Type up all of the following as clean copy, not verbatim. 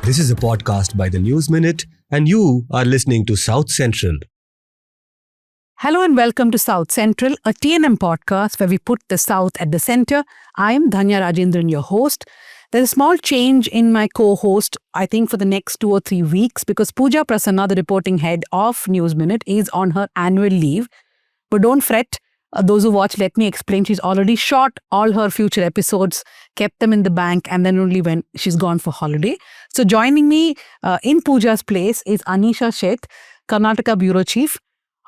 This is a podcast by the News Minute, and you are listening to South Central. Hello and welcome to South Central, a TNM podcast where we put the South at the center. I am Dhanya Rajendran, your host. There's a small change in my co-host, I think for the next 2 or 3 weeks, because Pooja Prasanna, the reporting head of News Minute, is on her annual leave. But don't fret. Those who watch, let me explain. She's already shot all her future episodes, kept them in the bank, and then only when she's gone for holiday. So joining me in Pooja's place is Anisha Sheth, Karnataka Bureau Chief,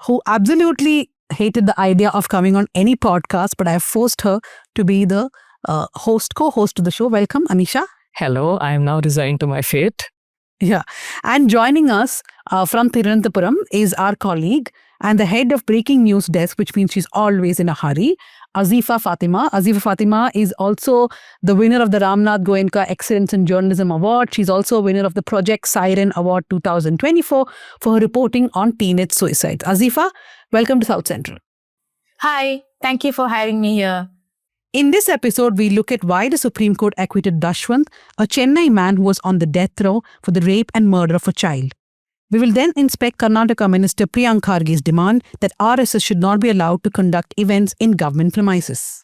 who absolutely hated the idea of coming on any podcast, but I have forced her to be the co-host of the show. Welcome, Anisha. Hello, I am now resigned to my fate. Yeah. And joining us from Thiruvananthapuram is our colleague and the head of breaking news desk, which means she's always in a hurry, Azifa Fatima. Azifa Fatima is also the winner of the Ramnath Goenka Excellence in Journalism Award. She's also a winner of the Project Siren Award 2024 for her reporting on teenage suicide. Azifa, welcome to South Central. Hi, thank you for having me here. In this episode, we look at why the Supreme Court acquitted Dashwant, a Chennai man who was on the death row for the rape and murder of a child. We will then inspect Karnataka Minister Priyank Kharge's demand that RSS should not be allowed to conduct events in government premises.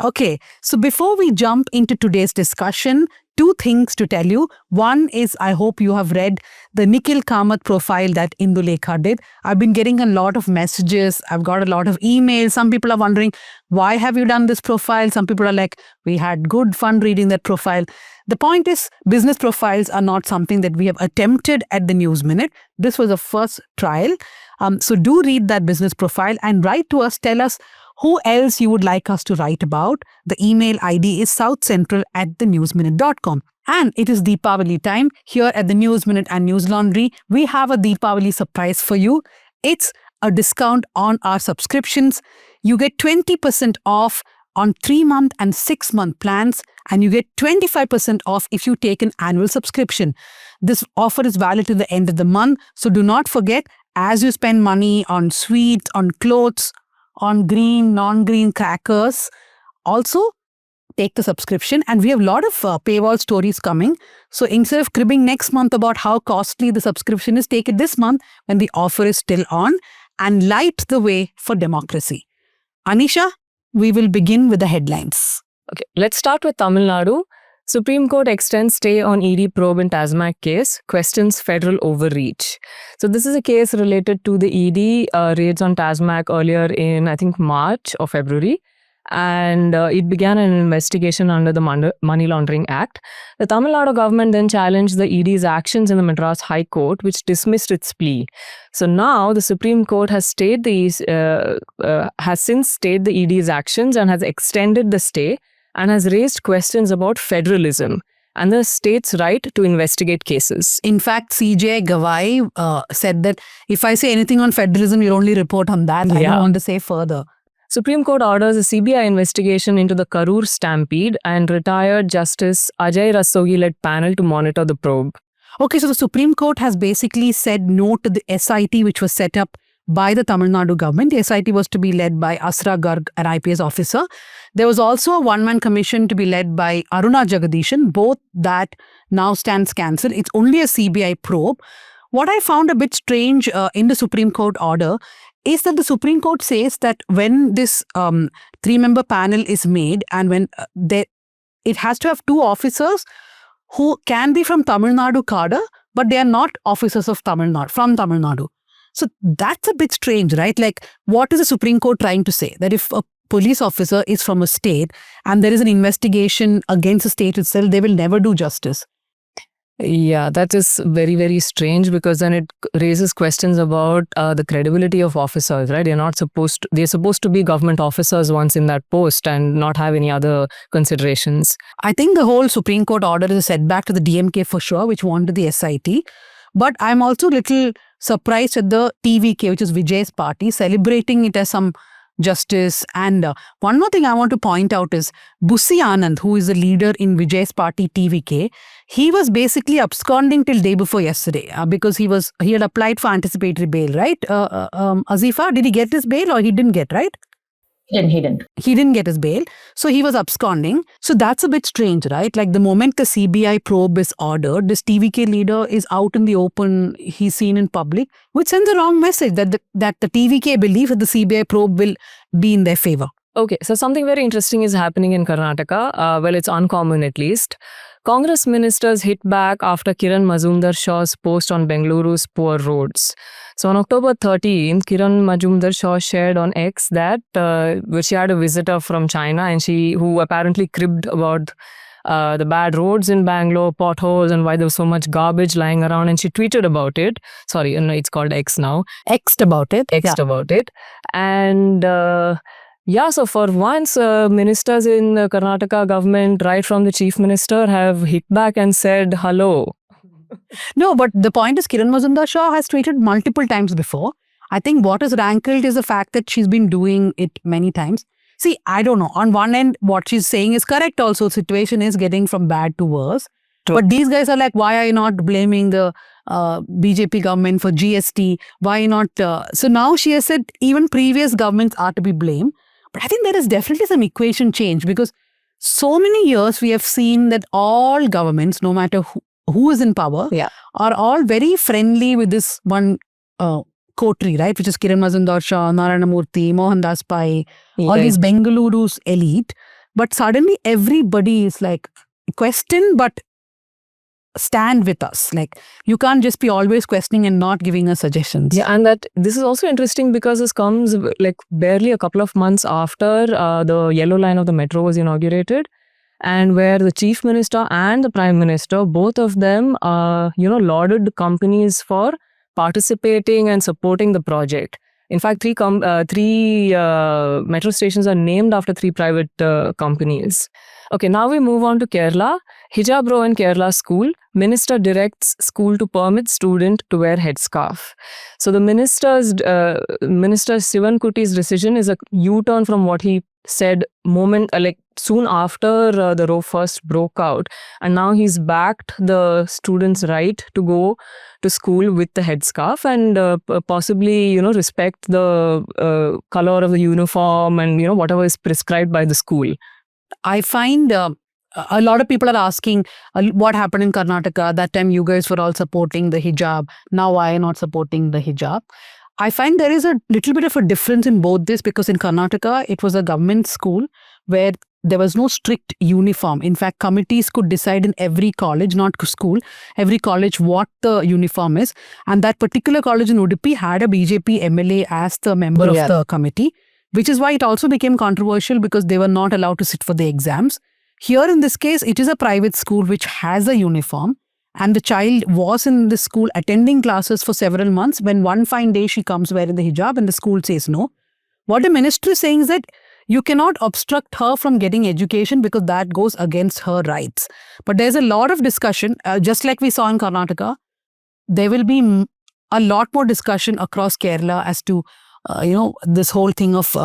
Okay, so before we jump into today's discussion, 2 things to tell you. One is, I hope you have read the Nikhil Kamath profile that Indulekha did. I've been getting a lot of messages. I've got a lot of emails. Some people are wondering, why have you done this profile? Some people are like, we had good fun reading that profile. The point is, business profiles are not something that we have attempted at the News Minute. This was a first trial. So do read that business profile and write to us. Tell us who else you would like us to write about. The email ID is southcentral@thenewsminute.com. And it is Deepavali time. Here at the News Minute and News Laundry, we have a Deepavali surprise for you. It's a discount on our subscriptions. You get 20% off on 3-month and 6-month plans, and you get 25% off if you take an annual subscription. This offer is valid to the end of the month, so do not forget, as you spend money on sweets, on clothes, on green, non-green crackers, also take the subscription. And we have a lot of paywall stories coming. So instead of cribbing next month about how costly the subscription is, take it this month when the offer is still on and light the way for democracy. Anisha, we will begin with the headlines. Okay, let's start with Tamil Nadu. Supreme Court extends stay on ED probe in TASMAC case, questions federal overreach. So this is a case related to the ED raids on TASMAC earlier in, I think, March or February. And it began an investigation under the Money Laundering Act. The Tamil Nadu government then challenged the ED's actions in the Madras High Court, which dismissed its plea. So now the Supreme Court has since stayed the ED's actions and has extended the stay and has raised questions about federalism and the state's right to investigate cases. In fact, CJ Gawai said that if I say anything on federalism, you'll only report on that. I don't want to say further. Supreme Court orders a CBI investigation into the Karur stampede and retired Justice Ajay Rastogi-led panel to monitor the probe. Okay, so the Supreme Court has basically said no to the SIT which was set up by the Tamil Nadu government. The SIT was to be led by Asra Garg, an IPS officer. There was also a one-man commission to be led by Aruna Jagadishan. Both that now stands cancelled. It's only a CBI probe. What I found a bit strange in the Supreme Court order is that the Supreme Court says that when this 3-member panel is made and when it has to have 2 officers who can be from Tamil Nadu cadre, but they are not officers of from Tamil Nadu. So that's a bit strange, right? Like, what is the Supreme Court trying to say? That if a police officer is from a state and there is an investigation against the state itself, they will never do justice. Yeah, that is very, very strange because then it raises questions about the credibility of officers, right? They're supposed to be government officers once in that post and not have any other considerations. I think the whole Supreme Court order is a setback to the DMK for sure, which wanted the SIT. But I'm also a little surprised at the TVK, which is Vijay's party, celebrating it as some justice. And one more thing I want to point out is Bussi Anand, who is the leader in Vijay's party TVK, he was basically absconding till day before yesterday because he had applied for anticipatory bail, right? Azifa, did he get his bail or he didn't get, right? He didn't. He didn't get his bail, so he was absconding. So that's a bit strange, right? Like the moment the CBI probe is ordered, this TVK leader is out in the open, he's seen in public, which sends a wrong message that the TVK believe that the CBI probe will be in their favor. Okay, so something very interesting is happening in Karnataka. Well, it's uncommon at least. Congress ministers hit back after Kiran Mazumdar Shaw's post on Bengaluru's poor roads. So on October 13th, Kiran Mazumdar Shaw shared on X that she had a visitor from China and who apparently cribbed about the bad roads in Bangalore, potholes, and why there was so much garbage lying around. And she tweeted about it. Sorry, no, it's called X now. X'd about it. X'd about it. And yeah, so for once, ministers in the Karnataka government, right from the chief minister, have hit back and said hello. No, but the point is Kiran Mazumdar Shaw has tweeted multiple times before. I think what is rankled is the fact that she's been doing it many times. See, I don't know. On one end, what she's saying is correct also. Situation is getting from bad to worse. True. But these guys are like, why are you not blaming the BJP government for GST? Why not? So now she has said even previous governments are to be blamed. But I think there is definitely some equation change because so many years we have seen that all governments, no matter who is in power, are all very friendly with this one coterie, right? Which is Kiran Mazumdar Shaw, Narayana Murthy, Mohandas Pai, all these Bengaluru's elite. But suddenly everybody is like, question but stand with us. Like you can't just be always questioning and not giving us suggestions. Yeah, and that this is also interesting because this comes like barely a couple of months after the yellow line of the metro was inaugurated, and where the chief minister and the prime minister, both of them, lauded companies for participating and supporting the project. In fact, three metro stations are named after three private companies. Okay, now we move on to Kerala. Hijab row in Kerala school. Minister directs school to permit student to wear headscarf. So the Minister Sivan Kutty's decision is a U-turn from what he said soon after the row first broke out, and now he's backed the students' right to go to school with the headscarf and possibly respect the color of the uniform and whatever is prescribed by the school. I find a lot of people are asking what happened in Karnataka. That time you guys were all supporting the hijab. Now why are you not supporting the hijab? I find there is a little bit of a difference in both this because in Karnataka, it was a government school where there was no strict uniform. In fact, committees could decide in every college, not school, every college what the uniform is. And that particular college in Udupi had a BJP MLA as the member of the committee, which is why it also became controversial because they were not allowed to sit for the exams. Here in this case, it is a private school which has a uniform. And the child was in the school attending classes for several months when one fine day she comes wearing the hijab and the school says no. What the minister is saying is that you cannot obstruct her from getting education because that goes against her rights. But there's a lot of discussion, just like we saw in Karnataka, there will be a lot more discussion across Kerala as to, this whole thing of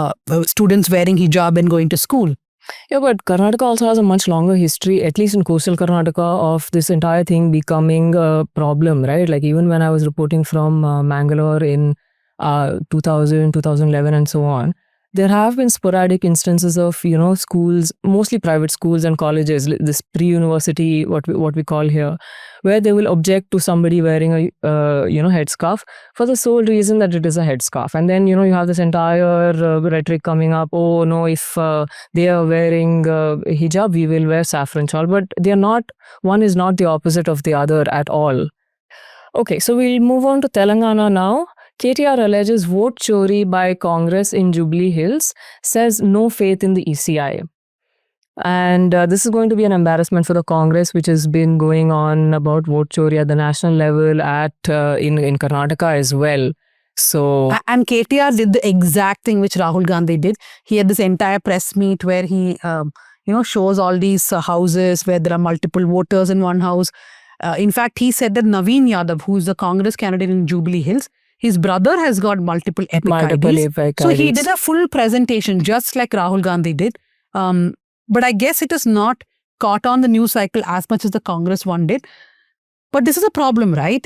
students wearing hijab and going to school. Yeah, but Karnataka also has a much longer history, at least in coastal Karnataka, of this entire thing becoming a problem, right? Like even when I was reporting from Mangalore in 2000, 2011 and so on, there have been sporadic instances of, schools, mostly private schools and colleges, this pre-university, what we call here, where they will object to somebody wearing a, headscarf for the sole reason that it is a headscarf. And then, you have this entire rhetoric coming up, oh no, if they are wearing hijab, we will wear saffron shawl. But they are not, one is not the opposite of the other at all. Okay, so we'll move on to Telangana now. KTR alleges vote chori by Congress in Jubilee Hills, says no faith in the ECI. And this is going to be an embarrassment for the Congress, which has been going on about vote chori at the national level in Karnataka as well. So and KTR did the exact thing which Rahul Gandhi did. He had this entire press meet where he, shows all these houses where there are multiple voters in one house. In fact, he said that Naveen Yadav, who is the Congress candidate in Jubilee Hills, his brother has got multiple epic IDs. So he did a full presentation just like Rahul Gandhi did. But I guess it is not caught on the news cycle as much as the Congress one did. But this is a problem, right?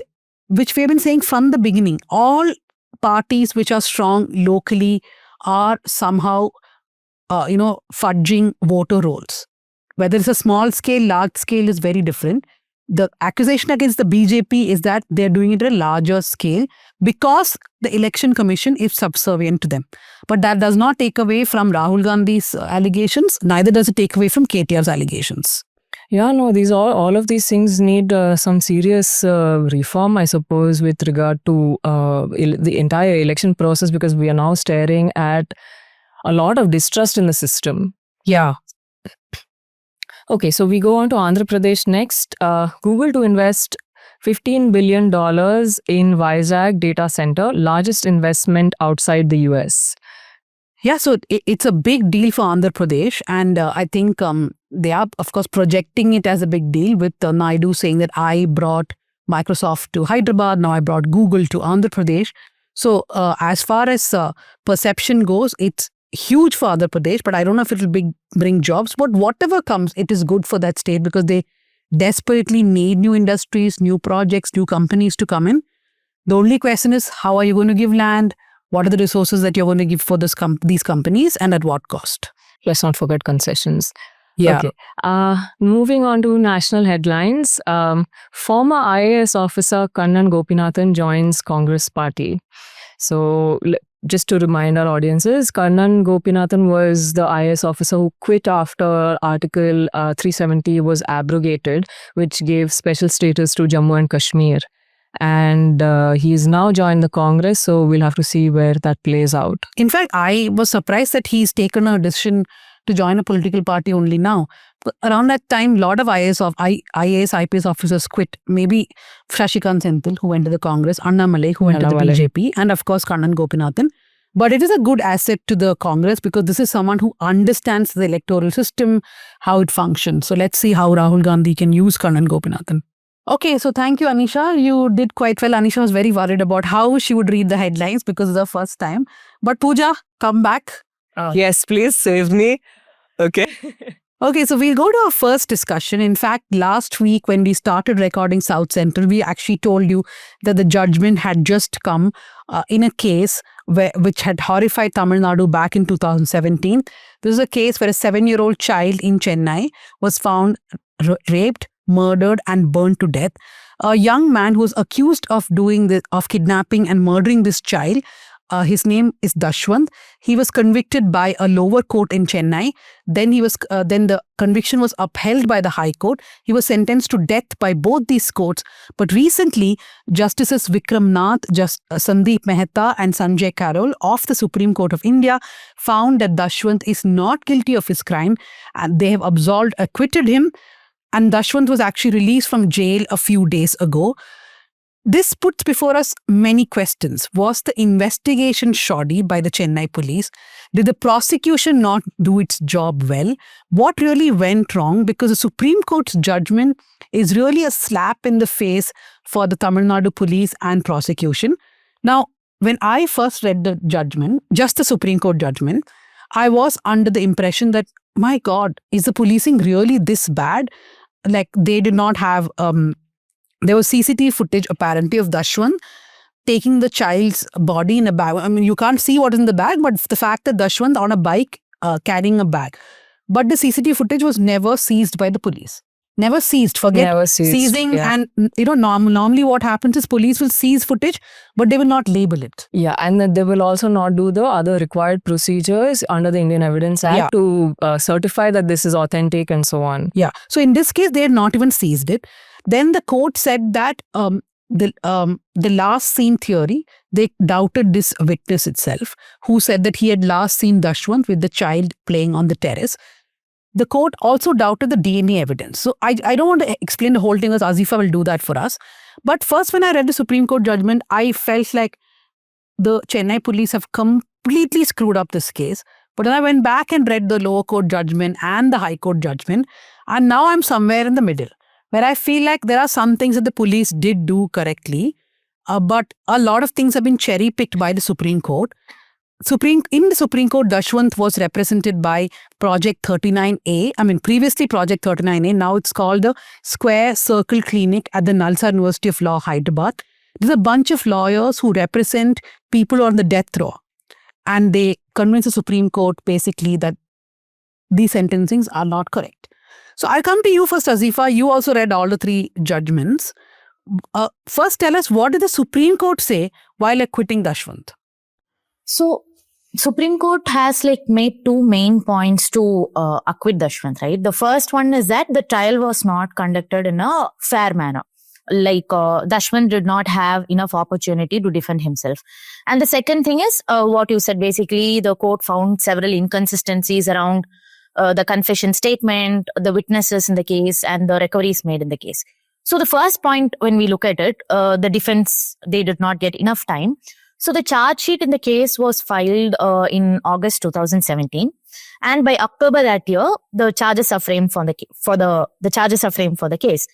Which we have been saying from the beginning. All parties which are strong locally are somehow fudging voter rolls. Whether it's a small scale, large scale is very different. The accusation against the BJP is that they're doing it at a larger scale because the election commission is subservient to them. But that does not take away from Rahul Gandhi's allegations, neither does it take away from KTR's allegations. Yeah, no, all of these things need some serious reform, I suppose, with regard to the entire election process, because we are now staring at a lot of distrust in the system. Yeah. Okay, so we go on to Andhra Pradesh next. Google to invest $15 billion in Vizag data center, largest investment outside the US. Yeah, so it's a big deal for Andhra Pradesh, and I think they are, of course, projecting it as a big deal with Naidu saying that I brought Microsoft to Hyderabad, now I brought Google to Andhra Pradesh. So as far as perception goes, it's huge for Andhra Pradesh, but I don't know if it will bring jobs. But whatever comes, it is good for that state because they desperately need new industries, new projects, new companies to come in. The only question is, how are you going to give land? What are the resources that you're going to give for these companies and at what cost? Let's not forget concessions. Yeah. Okay. Moving on to national headlines. Former IAS officer Kannan Gopinathan joins Congress party. So just to remind our audiences, Kannan Gopinathan was the IAS officer who quit after Article 370 was abrogated, which gave special status to Jammu and Kashmir. And he's now joined the Congress, so we'll have to see where that plays out. In fact, I was surprised that he's taken a decision to join a political party only now. Around that time, a lot of IAS, IPS officers quit. Maybe Shashikant Senthil, who went to the Congress, Annamalai, who went to the BJP, and of course, Kannan Gopinathan. But it is a good asset to the Congress because this is someone who understands the electoral system, how it functions. So let's see how Rahul Gandhi can use Kannan Gopinathan. Okay, so thank you, Anisha. You did quite well. Anisha was very worried about how she would read the headlines because it's the first time. But Pooja, come back. Yes, please save me. Okay. Okay, so we'll go to our first discussion. In fact, last week when we started recording South Central, we actually told you that the judgment had just come in a case which had horrified Tamil Nadu back in 2017. This is a case where a 7-year-old child in Chennai was found raped, murdered and burned to death. A young man who was accused of kidnapping and murdering this child, his name is Dashwant. He was convicted by a lower court in Chennai. Then the conviction was upheld by the High Court. He was sentenced to death by both these courts. But recently, Justices Vikram Nath, Sandeep Mehta and Sanjay Karol of the Supreme Court of India found that Dashwant is not guilty of his crime, and they have acquitted him. And Dashwant was actually released from jail a few days ago. This puts before us many questions. Was the investigation shoddy by the Chennai police? Did the prosecution not do its job well? What really went wrong? Because the Supreme Court's judgment is really a slap in the face for the Tamil Nadu police and prosecution. Now, when I first read the judgment, just the Supreme Court judgment, I was under the impression that, my God, is the policing really this bad? Like, they did not have, there was CCTV footage apparently of Dashwant taking the child's body in a bag. I mean, you can't see what is in the bag, but the fact that Dashwant on a bike carrying a bag. But the CCTV footage was never seized by the police. Never seized. Forget seizing. Yeah. And normally what happens is police will seize footage, but they will not label it. Yeah, and they will also not do the other required procedures under the Indian Evidence Act to certify that this is authentic and so on. Yeah. So in this case, they had not even seized it. Then the court said that the last seen theory, they doubted this witness itself, who said that he had last seen Dashwant with the child playing on the terrace. The court also doubted the DNA evidence. So I don't want to explain the whole thing as Azifa will do that for us. But first, when I read the Supreme Court judgment, I felt like the Chennai police have completely screwed up this case. But then I went back and read the lower court judgment and the high court judgment. And now I'm somewhere in the middle, where I feel like there are some things that the police did do correctly. But a lot of things have been cherry-picked by the Supreme Court. In the Supreme Court, Dashwant was represented by Project 39A. I mean, previously Project 39A. Now it's called the Square Circle Clinic at the Nalsa University of Law, Hyderabad. There's a bunch of lawyers who represent people on the death row. And they convince the Supreme Court basically that these sentencings are not correct. So I come to you first, Azifa. You also read all the 3 judgments. First, tell us, what did the Supreme Court say while acquitting Dashwant? So, Supreme Court has made 2 main points to acquit Dashwant, right? The first one is that the trial was not conducted in a fair manner. Dashwant did not have enough opportunity to defend himself. And the second thing is what you said. Basically, the court found several inconsistencies around the confession statement, the witnesses in the case, and the recoveries made in the case. So the first point, when we look at it, the defense, they did not get enough time. So the charge sheet in the case was filed in August 2017, and by October that year, the charges are framed for the charges are framed for the case.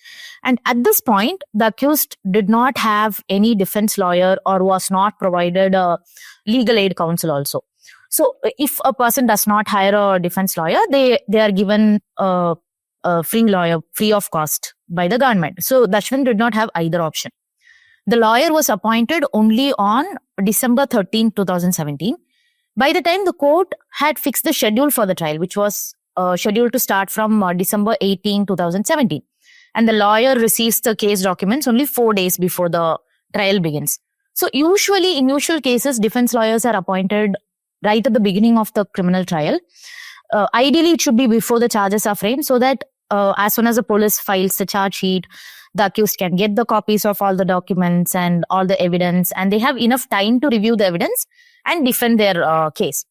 And at this point, the accused did not have any defense lawyer or was not provided a legal aid counsel also. So if a person does not hire a defense lawyer, they are given a free lawyer, free of cost by the government. So Dashwant did not have either option. The lawyer was appointed only on December 13, 2017. By the time the court had fixed the schedule for the trial, which was scheduled to start from December 18, 2017. And the lawyer receives the case documents only 4 days before the trial begins. So usually, in usual cases, defense lawyers are appointed right at the beginning of the criminal trial. Ideally, it should be before the charges are framed, so that as soon as the police files the charge sheet, the accused can get the copies of all the documents and all the evidence, and they have enough time to review the evidence and defend their case.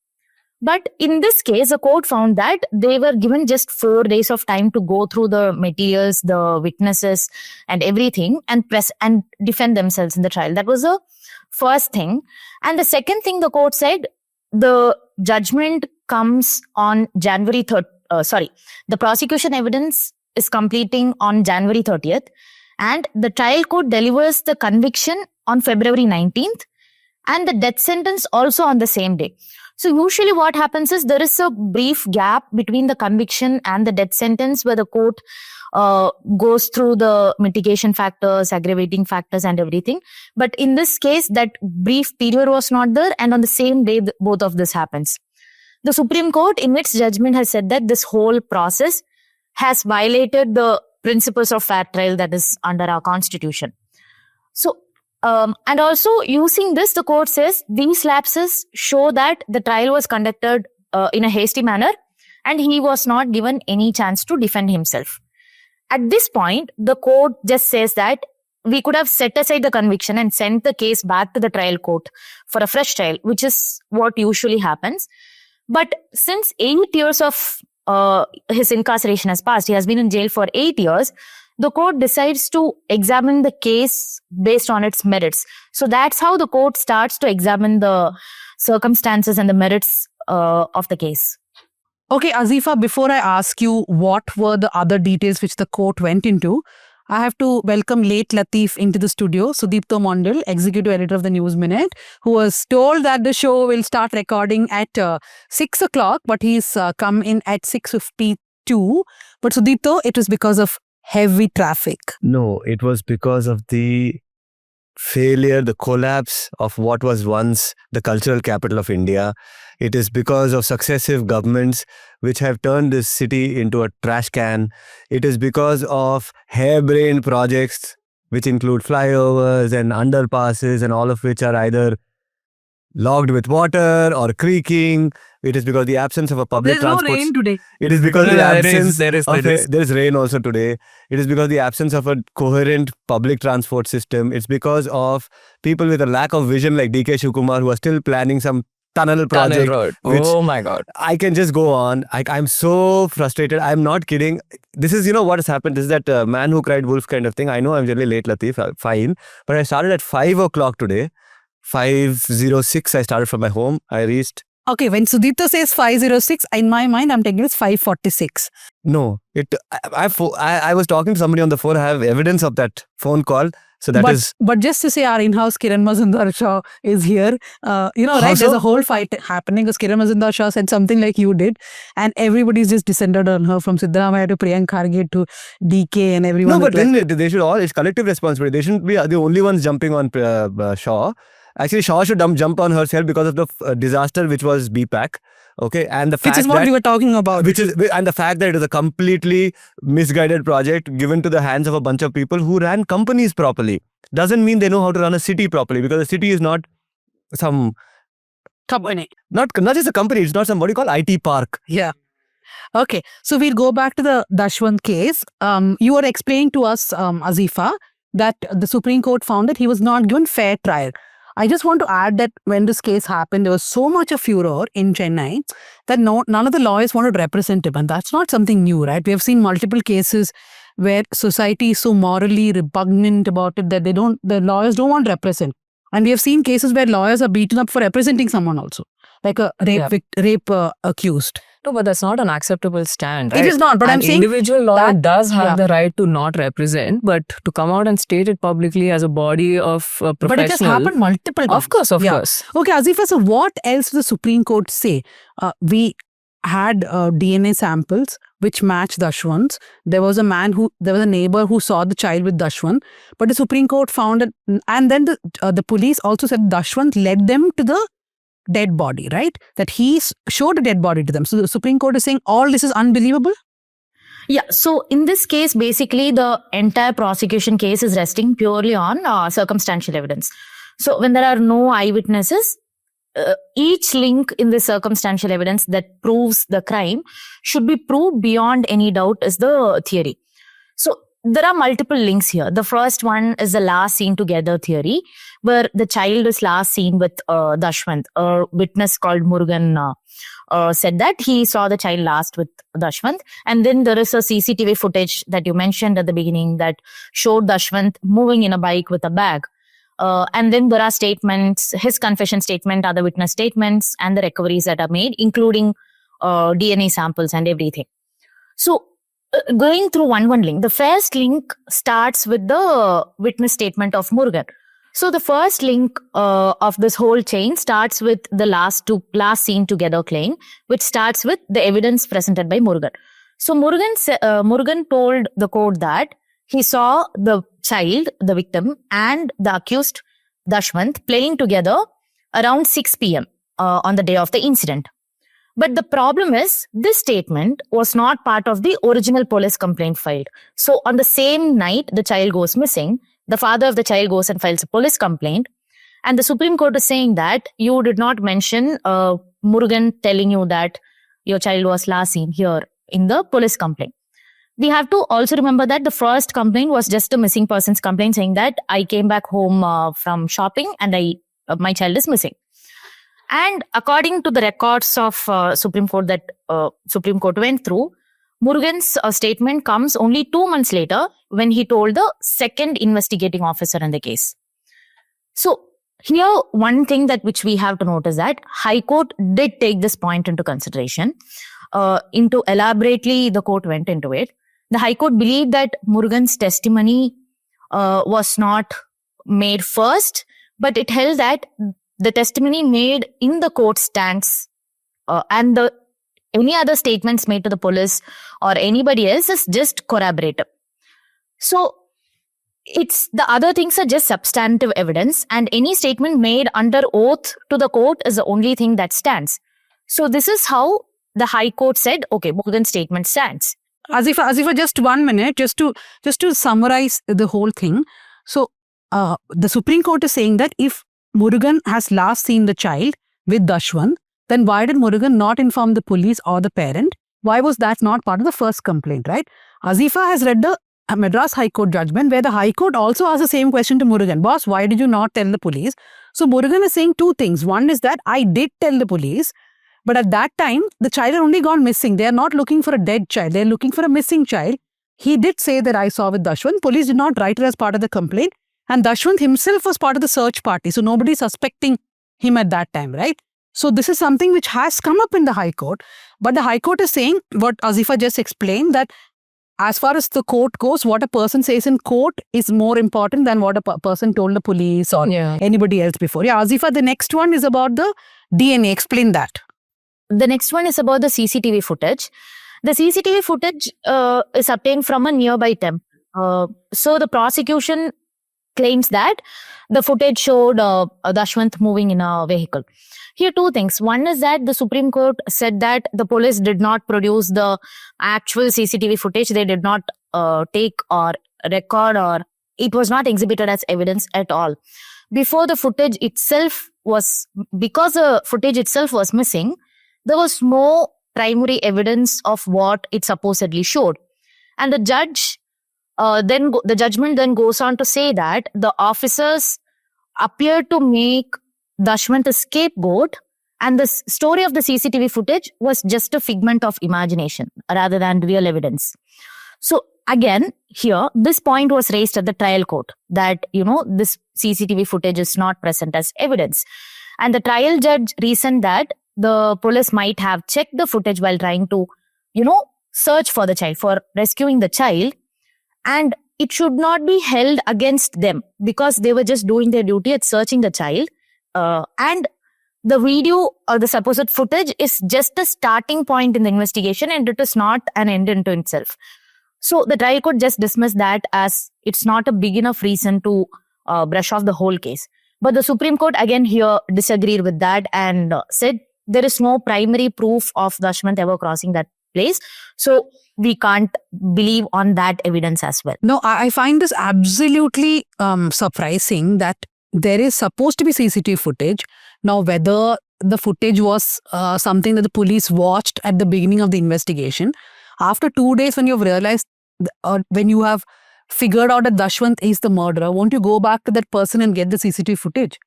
But in this case, the court found that they were given just 4 days of time to go through the materials, the witnesses, and everything, and defend themselves in the trial. That was the first thing. And the second thing, the court said, the judgment comes on January 3rd. The prosecution evidence is completing on January 30th, and the trial court delivers the conviction on February 19th, and the death sentence also on the same day. So usually what happens is there is a brief gap between the conviction and the death sentence, where the court goes through the mitigation factors, aggravating factors, and everything. But in this case, that brief period was not there, and on the same day, both of this happens. The Supreme Court, in its judgment, has said that this whole process has violated the principles of fair trial that is under our constitution. So, and also using this, the court says these lapses show that the trial was conducted in a hasty manner, and he was not given any chance to defend himself. At this point, the court just says that we could have set aside the conviction and sent the case back to the trial court for a fresh trial, which is what usually happens. But since 8 years of his incarceration has passed, he has been in jail for 8 years, the court decides to examine the case based on its merits. So that's how the court starts to examine the circumstances and the merits of the case. Okay, Azifa, before I ask you what were the other details which the court went into, I have to welcome late Latif into the studio, Sudipto Mondal, executive editor of the News Minute, who was told that the show will start recording at 6 o'clock, but he's come in at 6:52. But Sudipto, it was because of heavy traffic. No, it was because of the failure, the collapse of what was once the cultural capital of India. It is because of successive governments which have turned this city into a trash can. It is because of harebrained projects which include flyovers and underpasses, and all of which are either logged with water or creaking. It is because the absence of a public transport. There's no rain today. It is because the absence there is rain also today. It is because the absence of a coherent public transport system. It's because of people with a lack of vision like DK Shivakumar, who are still planning some tunnel project. road. which Oh my God. I can just go on. I'm so frustrated. I'm not kidding. This is, what has happened. This is that man who cried wolf kind of thing. I know I'm generally late, Latif. Fine. But I started at 5 o'clock today. 5:06 I started from my home. I reached. Okay, when Sudipto says 5:06, in my mind, I'm taking it's 5:46. No, I was talking to somebody on the phone. I have evidence of that phone call. So that is. But just to say, our in-house Kiran Mazumdar Shah is here. Right? so? There's a whole fight happening because Kiran Mazumdar Shah said something like you did, and everybody's just descended on her, from Siddaramaiah to Priyank Kharge to DK and everyone. No, but then they should all. It's collective responsibility. They shouldn't be the only ones jumping on Shaw. Actually, Shaw should jump on herself because of the disaster which was BPAC. Okay, and the fact Which is what that, we were talking about. and the fact that it is a completely misguided project given to the hands of a bunch of people who ran companies properly. Doesn't mean they know how to run a city properly, because a city is not some company. not just a company. It's not some, what do you call, IT park. Yeah. Okay. So we'll go back to the Dashwant case. You were explaining to us, Azifa, that the Supreme Court found that he was not given fair trial. I just want to add that when this case happened, there was so much of furor in Chennai that none of the lawyers wanted to represent him. And that's not something new, right? We have seen multiple cases where society is so morally repugnant about it that the lawyers don't want to represent. And we have seen cases where lawyers are beaten up for representing someone also, like a rape accused. No, but that's not an acceptable stand, right? It is not, but An I'm saying individual lawyer does have yeah. the right to not represent, but to come out and state it publicly as a body of professional. But it has happened multiple times. Of course, of Yeah. course. Okay, Azifa, so what else did the Supreme Court say? We had DNA samples which matched Dashwant's. There was a neighbor who saw the child with Dashwant, but the Supreme Court found it, and then the police also said Dashwant led them to the dead body, right? That he showed a dead body to them. So the Supreme Court is saying all this is unbelievable? Yeah, so in this case, basically the entire prosecution case is resting purely on circumstantial evidence. So when there are no eyewitnesses, each link in the circumstantial evidence that proves the crime should be proved beyond any doubt is the theory. So there are multiple links here. The first one is the last seen together theory, where the child is last seen with Dashwant. A witness called Murugan said that he saw the child last with Dashwant. And then there is a CCTV footage that you mentioned at the beginning that showed Dashwant moving in a bike with a bag. And then there are statements, his confession statement, other witness statements, and the recoveries that are made, including DNA samples and everything. So going through one link, the first link starts with the witness statement of Murugan. So the first link of this whole chain starts with the last seen together claim, which starts with the evidence presented by Murugan. So Murugan told the court that he saw the child, the victim, and the accused Dashwant playing together around 6 p.m. On the day of the incident. But the problem is, this statement was not part of the original police complaint filed. So on the same night the child goes missing, the father of the child goes and files a police complaint. And the Supreme Court is saying that you did not mention Murugan telling you that your child was last seen here in the police complaint. We have to also remember that the first complaint was just a missing persons complaint saying that I came back home from shopping and my child is missing. And according to the records of Supreme Court that Supreme Court went through, Murugan's statement comes only 2 months later when he told the second investigating officer in the case. So here, one thing that which we have to note is that High Court did take this point into consideration. Into elaborately, the court went into it. The High Court believed that Murugan's testimony was not made first, but it held that the testimony made in the court stands and any other statements made to the police or anybody else is just corroborative. So it's the other things are just substantive evidence, and any statement made under oath to the court is the only thing that stands. So this is how the High Court said, okay, Murugan's statement stands. Azifa, just 1 minute, just to summarize the whole thing. So the Supreme Court is saying that if Murugan has last seen the child with Dashwant, then why did Murugan not inform the police or the parent? Why was that not part of the first complaint, right? Azifa has read the Madras High Court judgment where the High Court also asked the same question to Murugan. Boss, why did you not tell the police? So Murugan is saying two things. One is that I did tell the police, but at that time, the child had only gone missing. They are not looking for a dead child. They are looking for a missing child. He did say that I saw with Dashwant. Police did not write it as part of the complaint. And Dashwant himself was part of the search party. So nobody is suspecting him at that time, right? So this is something which has come up in the High Court. But the High Court is saying what Azifa just explained, that as far as the court goes, what a person says in court is more important than what a person told the police or anybody else before. Yeah, Azifa, the next one is about the DNA. Explain that. The next one is about the CCTV footage. The CCTV footage is obtained from a nearby temple. So the prosecution claims that the footage showed Dashwant moving in a vehicle. Here, two things. One is that the Supreme Court said that the police did not produce the actual CCTV footage. They did not take or record, or it was not exhibited as evidence at all. Because the footage itself was missing, there was no primary evidence of what it supposedly showed. And the judgment then goes on to say that the officers appeared to make Dashwant a scapegoat, and the story of the CCTV footage was just a figment of imagination rather than real evidence. So again, here, this point was raised at the trial court that, this CCTV footage is not present as evidence. And the trial judge reasoned that the police might have checked the footage while trying to, search for the child, for rescuing the child. And it should not be held against them because they were just doing their duty at searching the child. And the video or the supposed footage is just a starting point in the investigation, and it is not an end into itself. So the trial court just dismissed that as it's not a big enough reason to brush off the whole case. But the Supreme Court again here disagreed with that and said there is no primary proof of Dashwant ever crossing that place. So we can't believe on that evidence as well. No, I find this absolutely surprising that there is supposed to be CCTV footage. Now, whether the footage was something that the police watched at the beginning of the investigation, after 2 days when you've realized or when you have figured out that Dashwant is the murderer, won't you go back to that person and get the CCTV footage?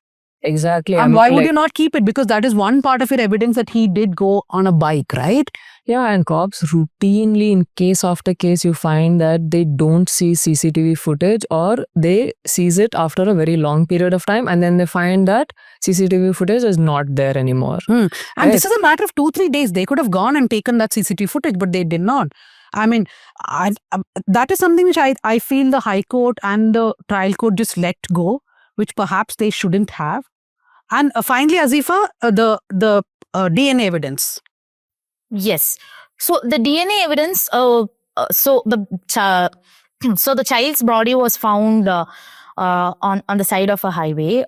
Exactly. And why would you not keep it? Because that is one part of your evidence that he did go on a bike, right? Yeah, and cops routinely, in case after case, you find that they don't see CCTV footage, or they seize it after a very long period of time, and then they find that CCTV footage is not there anymore. And Right. this is a matter of 2-3 days. They could have gone and taken that CCTV footage, but they did not. I mean, that is something which I feel the High Court and the trial court just let go, which perhaps they shouldn't have. And finally, Azifa, the DNA evidence. Yes. So the DNA evidence, so the child's body was found on the side of a highway.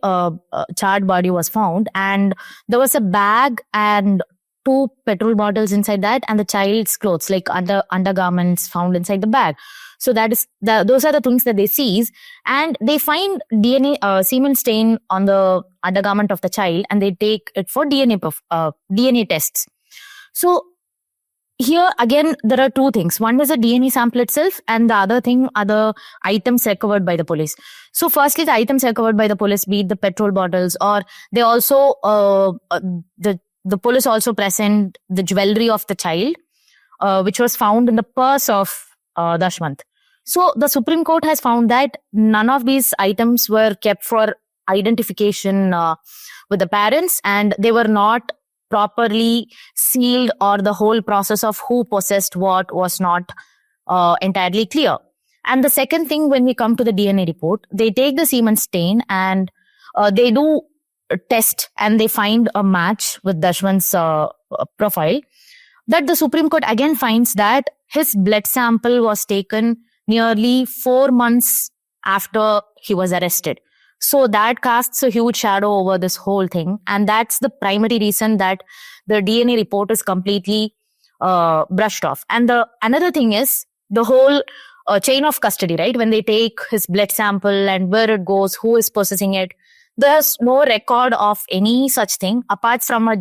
Charred body was found, and there was a bag and 2 petrol bottles inside that, and the child's clothes, like undergarments, found inside the bag. So those are the things that they seize, and they find DNA semen stain on the undergarment of the child, and they take it for DNA tests. So here again, there are 2 things. One is the DNA sample itself, and the other thing are the items recovered by the police. So firstly, the items recovered by the police, be it the petrol bottles, or they also the police also present the jewelry of the child, which was found in the purse of Dashwant. So the Supreme Court has found that none of these items were kept for identification with the parents, and they were not properly sealed, or the whole process of who possessed what was not entirely clear. And the second thing, when we come to the DNA report, they take the semen stain and they do a test, and they find a match with Dashwant's profile. That the Supreme Court again finds that his blood sample was taken nearly 4 months after he was arrested. So that casts a huge shadow over this whole thing. And that's the primary reason that the DNA report is completely brushed off. And another thing is the whole chain of custody, right? When they take his blood sample and where it goes, who is possessing it, there's no record of any such thing apart from a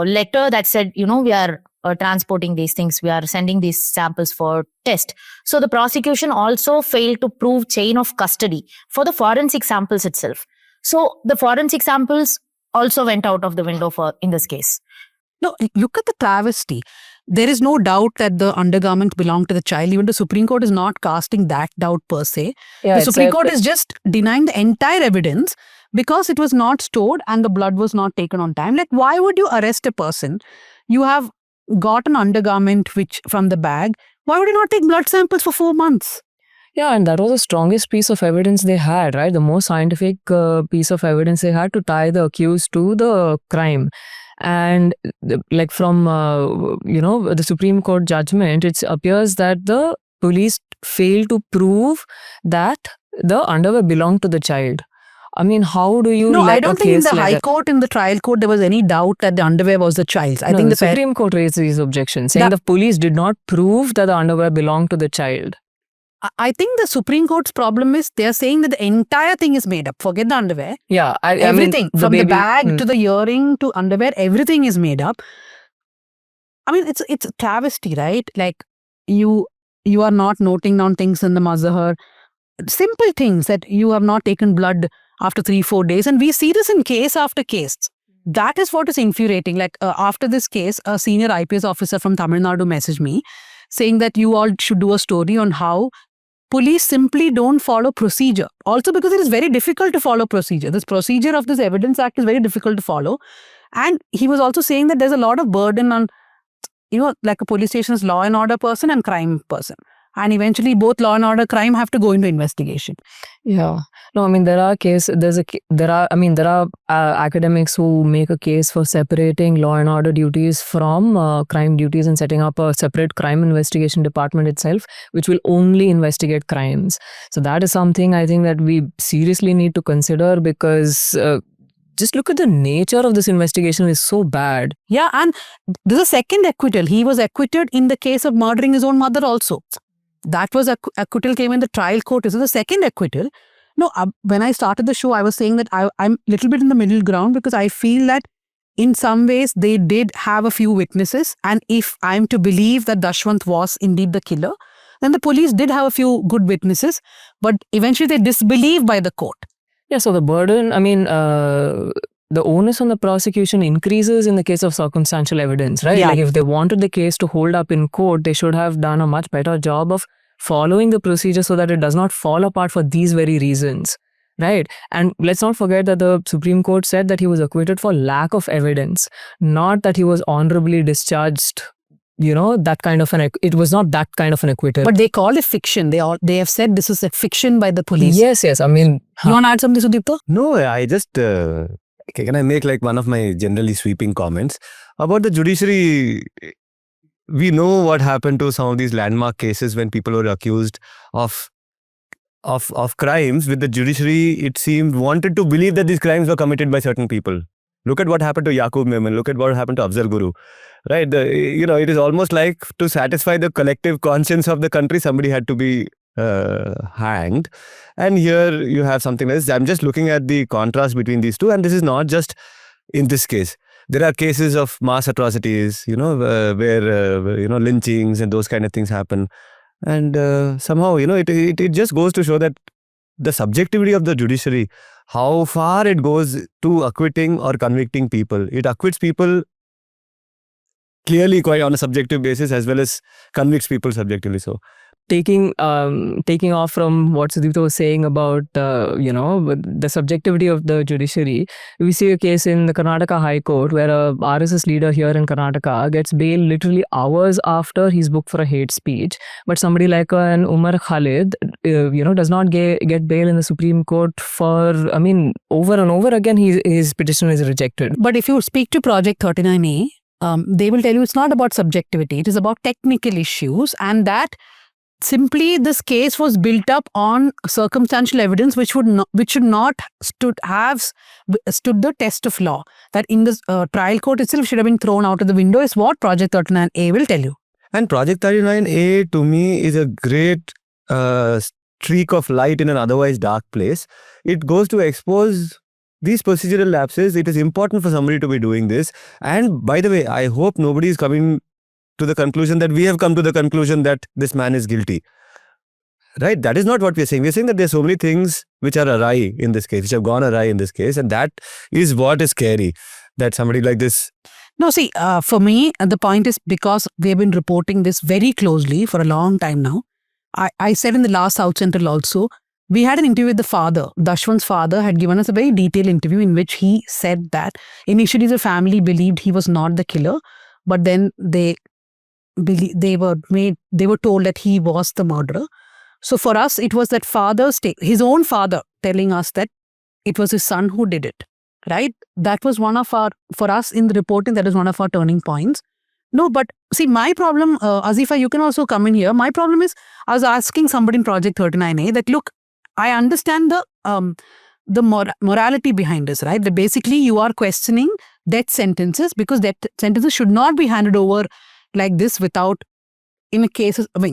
letter that said, we are transporting these things, we are sending these samples for test. So the prosecution also failed to prove chain of custody for the forensic samples itself. So the forensic samples also went out of the window in this case. No, look at the travesty. There is no doubt that the undergarment belonged to the child. Even the Supreme Court is not casting that doubt per se. Yeah, The it's Supreme like- Court is just denying the entire evidence because it was not stored and the blood was not taken on time. Like, why would you arrest a person? You have got an undergarment from the bag. Why would you not take blood samples for 4 months? Yeah, and that was the strongest piece of evidence they had, right? The most scientific piece of evidence they had to tie the accused to the crime. And from the Supreme Court judgment, it appears that the police failed to prove that the underwear belonged to the child. I mean, how do you No, let I don't a think in case the like High that? Court, in the trial court, there was any doubt that the underwear was the child's. I No, think the the Supreme Court raised these objections, saying the police did not prove that the underwear belonged to the child. I think the Supreme Court's problem is they're saying that the entire thing is made up. Forget the underwear. Yeah, I mean, Everything from the baby- bag to the earring to underwear, everything is made up. I mean, it's a travesty, right? Like you are not noting down things in the mazhar, simple things that you have not taken blood after 3-4 days, and we see this in case after case. That is what is infuriating. Like after this case, a senior IPS officer from Tamil Nadu messaged me saying that you all should do a story on how police simply don't follow procedure. Also because it is very difficult to follow procedure. This procedure of this Evidence Act is very difficult to follow. And he was also saying that there's a lot of burden on, like a police station's law and order person and crime person. And eventually both law and order crime have to go into investigation. Yeah. No, I mean, there are academics who make a case for separating law and order duties from crime duties and setting up a separate crime investigation department itself, which will only investigate crimes. So that is something I think that we seriously need to consider, because just look at the nature of this investigation is so bad. Yeah, and there's a second acquittal. He was acquitted in the case of murdering his own mother also. That was acquittal came in the trial court. This is the second acquittal. No, when I started the show, I was saying that I'm a little bit in the middle ground, because I feel that in some ways they did have a few witnesses. And if I'm to believe that Dashwant was indeed the killer, then the police did have a few good witnesses, but eventually they disbelieved by the court. Yeah, so the burden, I mean, the onus on the prosecution increases in the case of circumstantial evidence, right? Yeah. Like if they wanted the case to hold up in court, they should have done a much better job of following the procedure so that it does not fall apart for these very reasons, right? And let's not forget that the Supreme Court said that he was acquitted for lack of evidence, not that he was honorably discharged. That kind of it was not that kind of an acquittal. But they call it fiction. They have said this is a fiction by the police. Yes. I mean, You want to add something, Sudipta? No, I just can I make like one of my generally sweeping comments about the judiciary? We know what happened to some of these landmark cases when people were accused of crimes. With the judiciary, it seemed wanted to believe that these crimes were committed by certain people. Look at what happened to Yaqub Memon. Look at what happened to Afzal Guru. Right? It is almost like to satisfy the collective conscience of the country, somebody had to be hanged. And here you have something like this. I'm just looking at the contrast between these two, and this is not just in this case. There are cases of mass atrocities, where lynchings and those kind of things happen, and somehow it just goes to show that the subjectivity of the judiciary, how far it goes to acquitting or convicting people. It acquits people clearly quite on a subjective basis, as well as convicts people subjectively. So taking off from what Sudipta was saying about the subjectivity of the judiciary, we see a case in the Karnataka High Court where a RSS leader here in Karnataka gets bail literally hours after he's booked for a hate speech, but somebody like an Umar Khalid does not get bail in the Supreme Court for, over and over again his petition is rejected. But if you speak to Project 39A, they will tell you it's not about subjectivity, it is about technical issues, and that simply this case was built up on circumstantial evidence which should not stood the test of law. That in the trial court itself should have been thrown out of the window is what Project 39A will tell you. And Project 39A to me is a great streak of light in an otherwise dark place. It goes to expose these procedural lapses. It is important for somebody to be doing this. And by the way, I hope nobody is coming to the conclusion that we have come to the conclusion that this man is guilty. Right? That is not what we are saying. We are saying that there are so many things which are awry in this case, which have gone awry in this case. And that is what is scary, that somebody like this. No, see, for me, the point is because we have been reporting this very closely for a long time now. I said in the last South Central also, we had an interview with the father. Dashwant's father had given us a very detailed interview in which he said that initially the family believed he was not the killer, but then they were told that he was the murderer. So for us, it was that his own father telling us that it was his son who did it, right? That was for us in the reporting, that is one of our turning points. No, but see, my problem, Azifa, you can also come in here. My problem is, I was asking somebody in Project 39A that, look, I understand the morality behind this, right? That basically you are questioning death sentences because death sentences should not be handed over like this without, in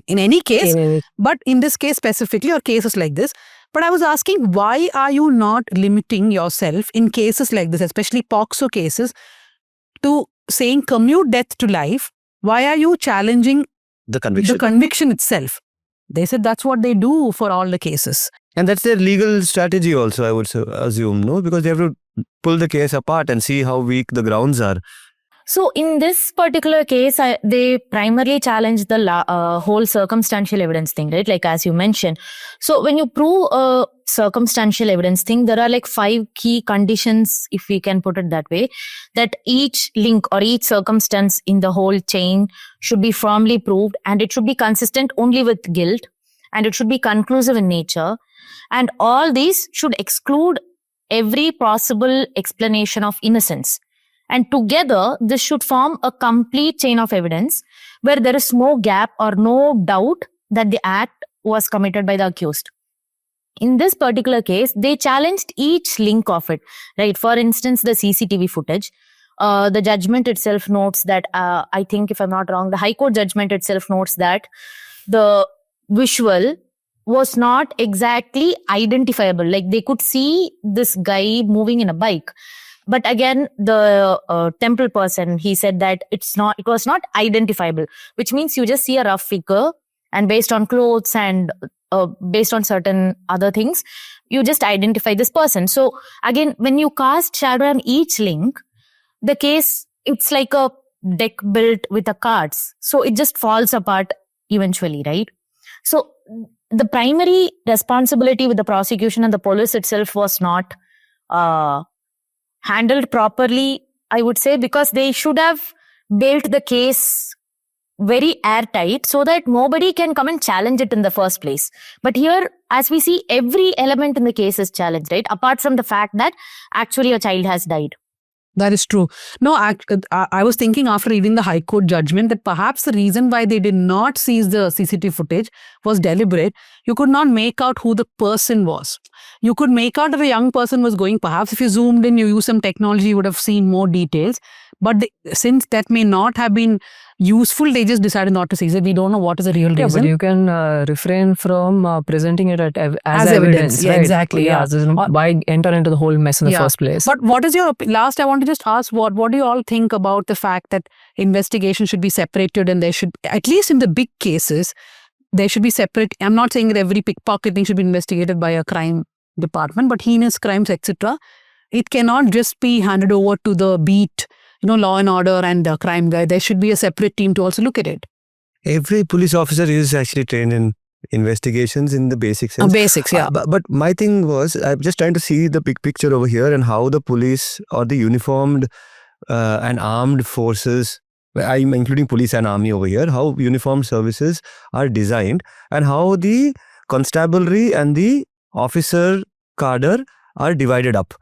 any case, but in this case specifically, or cases like this. But I was asking, why are you not limiting yourself in cases like this, especially POCSO cases, to saying commute death to life? Why are you challenging The conviction. the conviction itself? They said that's what they do for all the cases. And that's their legal strategy also, I would assume, no? Because they have to pull the case apart and see how weak the grounds are. So in this particular case, they primarily challenge the whole circumstantial evidence thing, right? Like as you mentioned. So when you prove a circumstantial evidence thing, there are like 5 key conditions, if we can put it that way, that each link or each circumstance in the whole chain should be firmly proved, and it should be consistent only with guilt, and it should be conclusive in nature. And all these should exclude every possible explanation of innocence. And together, this should form a complete chain of evidence where there is no gap or no doubt that the act was committed by the accused. In this particular case, they challenged each link of it, right? For instance, the CCTV footage. The judgment itself notes that, I think if I'm not wrong, the High Court judgment itself notes that the visual was not exactly identifiable. Like they could see this guy moving in a bike. But again, the temple person, he said that it was not identifiable, which means you just see a rough figure, and based on clothes and based on certain other things, you just identify this person. So again, when you cast shadow on each link, the case, it's like a deck built with the cards. So it just falls apart eventually, right? So the primary responsibility with the prosecution and the police itself was not handled properly, I would say, because they should have built the case very airtight so that nobody can come and challenge it in the first place. But here, as we see, every element in the case is challenged, right? Apart from the fact that actually a child has died. That is true. No, I was thinking after reading the High Court judgment that perhaps the reason why they did not seize the CCTV footage was deliberate. You could not make out who the person was. You could make out if a young person was going, perhaps if you zoomed in, you used some technology, you would have seen more details. But since that may not have been useful, they just decided not to seize it. We don't know what is the real reason. Yeah, but you can refrain from presenting it as evidence. Yeah, right? exactly. Yeah. Why enter into the whole mess in the first place? But what is your last? I want to just ask what do you all think about the fact that investigation should be separated, and there should, at least in the big cases, there should be separate. I'm not saying that every pickpocketing should be investigated by a crime department, but heinous crimes, etc. It cannot just be handed over to the beat, law and order and crime guy. There should be a separate team to also look at it. Every police officer is actually trained in investigations in the basic sense. Basics, yeah. But my thing was, I'm just trying to see the big picture over here and how the police or the uniformed and armed forces, I'm including police and army over here, how uniformed services are designed and how the constabulary and the officer cadre are divided up.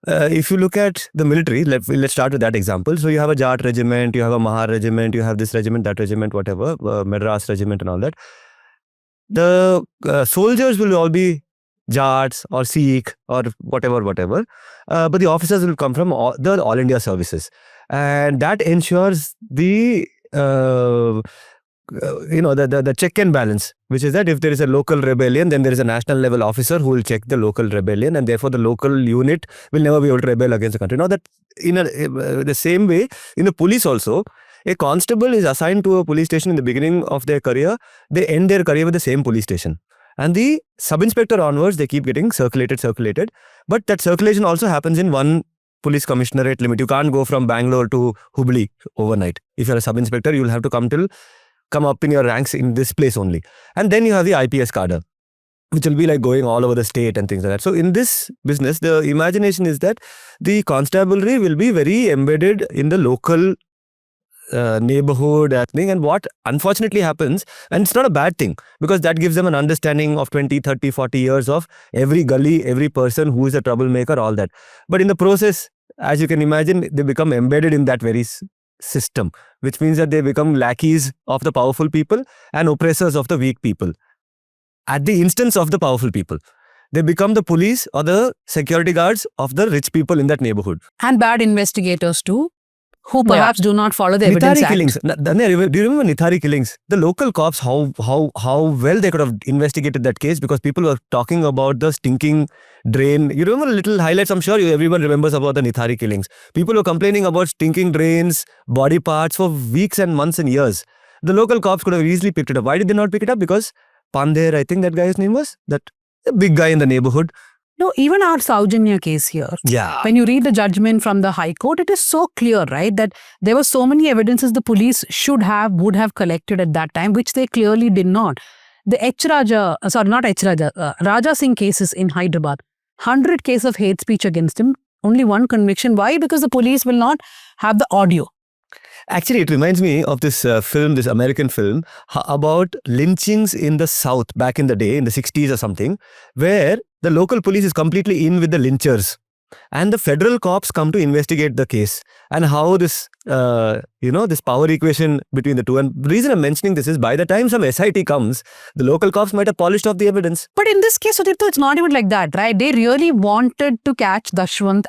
If you look at the military, let's start with that example. So you have a Jat regiment, you have a Mahar regiment, you have this regiment, that regiment, whatever, Madras regiment and all that. The soldiers will all be Jats or Sikh or whatever. But the officers will come from the All India services. And that ensures the the check and balance, which is that if there is a local rebellion, then there is a national level officer who will check the local rebellion, and therefore the local unit will never be able to rebel against the country. Now that in the same way, in the police also, a constable is assigned to a police station in the beginning of their career. They end their career with the same police station. And the sub-inspector onwards, they keep getting circulated. But that circulation also happens in one police commissionerate limit. You can't go from Bangalore to Hubli overnight. If you're a sub-inspector, you'll have to come up in your ranks in this place only. And then you have the IPS cadre, which will be like going all over the state and things like that. So in this business, the imagination is that the constabulary will be very embedded in the local neighborhood thing. And what unfortunately happens, and it's not a bad thing, because that gives them an understanding of 20, 30, 40 years of every gully, every person who is a troublemaker, all that. But in the process, as you can imagine, they become embedded in that very system, which means that they become lackeys of the powerful people and oppressors of the weak people. At the instance of the powerful people, they become the police or the security guards of the rich people in that neighborhood. And bad investigators too, who Yeah. perhaps do not follow the evidence Nithari act. killings. Danya, do you remember Nithari killings? The local cops, how well they could have investigated that case, because people were talking about the stinking drain. You remember little highlights? I'm sure everyone remembers about the Nithari killings. People were complaining about stinking drains, body parts for weeks and months and years. The local cops could have easily picked it up. Why did they not pick it up? Because Pandher, I think that guy's name was, that big guy in the neighborhood. No, even our Saujanya case here. Yeah. When you read the judgment from the High Court, it is so clear, right, that there were so many evidences the police would have collected at that time, which they clearly did not. The Raja Singh cases in Hyderabad, 100 cases of hate speech against him, only one conviction. Why? Because the police will not have the audio. Actually, it reminds me of this film, this American film, about lynchings in the South back in the day, in the 60s or something, where the local police is completely in with the lynchers. And the federal cops come to investigate the case. And how this, this power equation between the two. And the reason I'm mentioning this is, by the time some SIT comes, the local cops might have polished off the evidence. But in this case, Sudipto, it's not even like that, right? They really wanted to catch Dashwant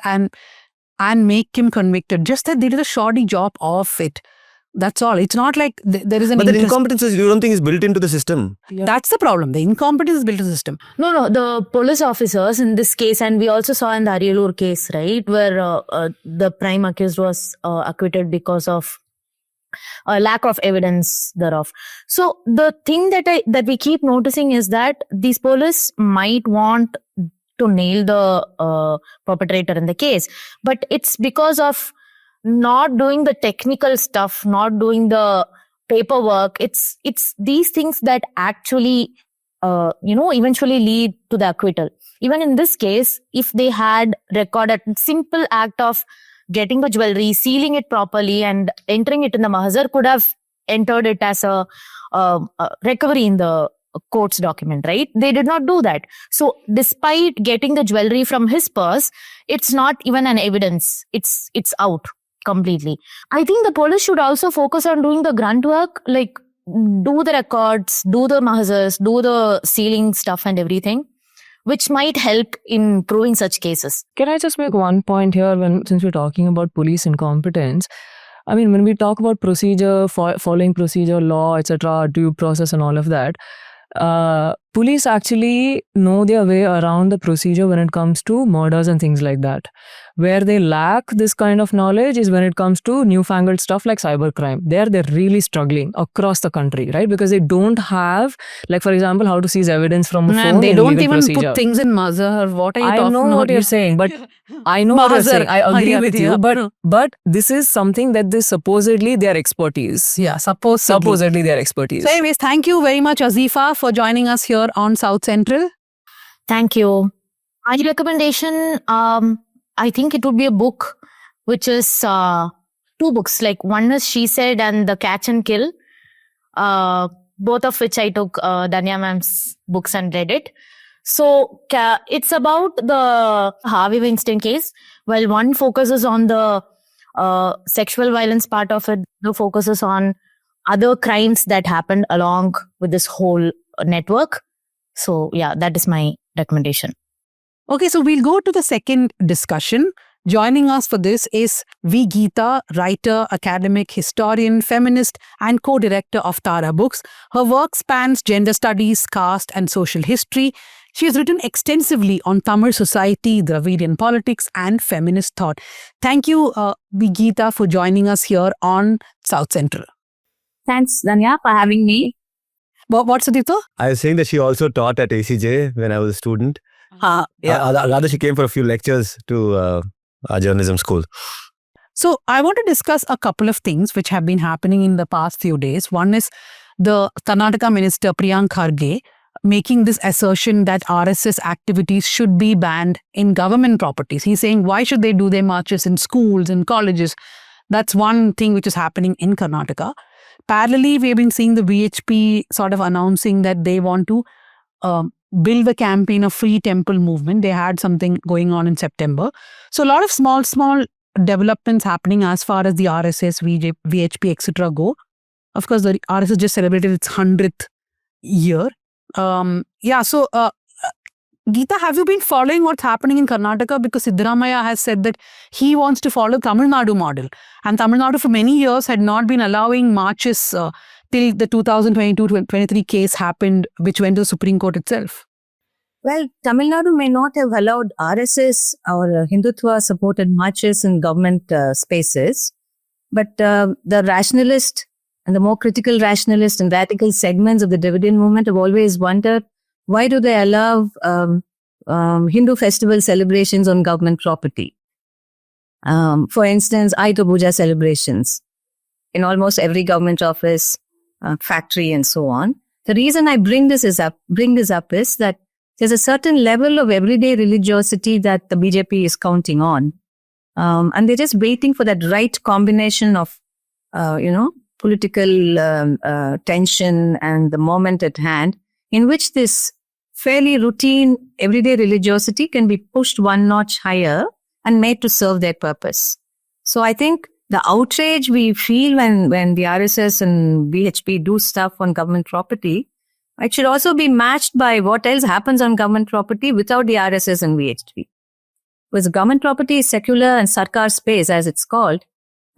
and make him convicted. Just that they did a shoddy job of it. That's all. It's not like there is an But the interest. incompetence, you don't think, is built into the system? That's the problem. The incompetence is built into the system. No, the police officers in this case, and we also saw in the Ariyalur case, right, where the prime accused was acquitted because of lack of evidence thereof. So the thing that we keep noticing is that these police might want to nail the perpetrator in the case, but it's because of not doing the technical stuff, not doing the paperwork. It's these things that actually eventually lead to the acquittal. Even in this case, if they had recorded simple act of getting the jewelry, sealing it properly and entering it in the mahazar, could have entered it as a recovery in the court's document, right? They did not do that. So despite getting the jewelry from his purse, it's not even an evidence. It's out completely. I think the police should also focus on doing the grunt work, like do the records, do the mahazars, do the sealing stuff and everything, which might help in proving such cases. Can I just make one point here, since we're talking about police incompetence? I mean, when we talk about procedure, following procedure, law, etc., due process and all of that, police actually know their way around the procedure when it comes to murders and things like that. Where they lack this kind of knowledge is when it comes to newfangled stuff like cybercrime. They're really struggling across the country, right? Because they don't have, like, for example, how to seize evidence from a phone. And they in don't legal even procedure. put things in Mazhar. What are you I talking about? know what you're saying, but I know what you're saying. I agree with you, but this is something that this supposedly their expertise. Yeah, supposedly Their expertise. So anyways, thank you very much, Azifa, for joining us here on South Central. Thank you. My recommendation, I think it would be a book, which is two books. Like one is She Said and The Catch and Kill, both of which I took Danya ma'am's books and read it. So it's about the Harvey Weinstein case. While one focuses on the sexual violence part of it, the focuses on other crimes that happened along with this whole network. So yeah, that is my recommendation. Okay, so we'll go to the second discussion. Joining us for this is V. Geeta, writer, academic, historian, feminist, and co-director of Tara Books. Her work spans gender studies, caste, and social history. She has written extensively on Tamil society, Dravidian politics, and feminist thought. Thank you, V. Geeta, for joining us here on South Central. Thanks, Danya, for having me. What's Sudipto? I was saying that she also taught at ACJ when I was a student. Rather, she came for a few lectures to our journalism school. So I want to discuss a couple of things which have been happening in the past few days. One is the Karnataka Minister Priyank Kharge making this assertion that RSS activities should be banned in government properties. He's saying, why should they do their marches in schools and colleges? That's one thing which is happening in Karnataka. Parallelly, we've been seeing the VHP sort of announcing that they want to build the campaign of Free Temple movement. They had something going on in September. So a lot of small developments happening as far as the RSS, VHP, etc. go. Of course, the RSS just celebrated its 100th year. So Geeta, have you been following what's happening in Karnataka? Because Siddaramaiah has said that he wants to follow Tamil Nadu model. And Tamil Nadu for many years had not been allowing marches till the 2022-23 case happened, which went to the Supreme Court itself. Well, Tamil Nadu may not have allowed RSS or Hindutva supported marches in government spaces, but the rationalist and the more critical rationalist and radical segments of the Dravidian movement have always wondered, why do they allow Hindu festival celebrations on government property? For instance, Ayudha Puja celebrations in almost every government office, factory, and so on. The reason I bring this up is that there's a certain level of everyday religiosity that the BJP is counting on, and they're just waiting for that right combination of, political tension and the moment at hand, in which this fairly routine everyday religiosity can be pushed one notch higher and made to serve their purpose. So I think the outrage we feel when the RSS and VHP do stuff on government property, it should also be matched by what else happens on government property without the RSS and VHP. Because government property is secular and Sarkar space, as it's called.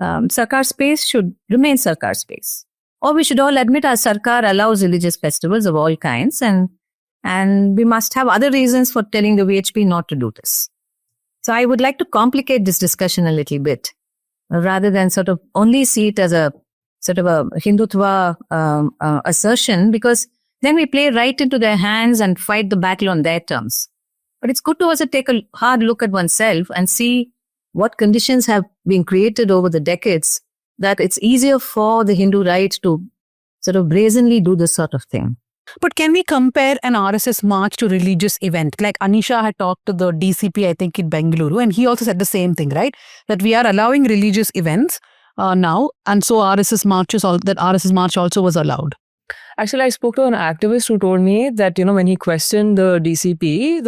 Sarkar space should remain Sarkar space. Or we should all admit our Sarkar allows religious festivals of all kinds, and we must have other reasons for telling the VHP not to do this. So I would like to complicate this discussion a little bit, rather than sort of only see it as a sort of a Hindutva assertion, because then we play right into their hands and fight the battle on their terms. But it's good to also take a hard look at oneself and see what conditions have been created over the decades that it's easier for the Hindu right to sort of brazenly do this sort of thing. But can we compare an RSS march to religious event? Like Anisha had talked to the DCP, I think, in Bengaluru, and he also said the same thing, right? That we are allowing religious events now, and so RSS march also was allowed. Actually, I spoke to an activist who told me that, when he questioned the DCP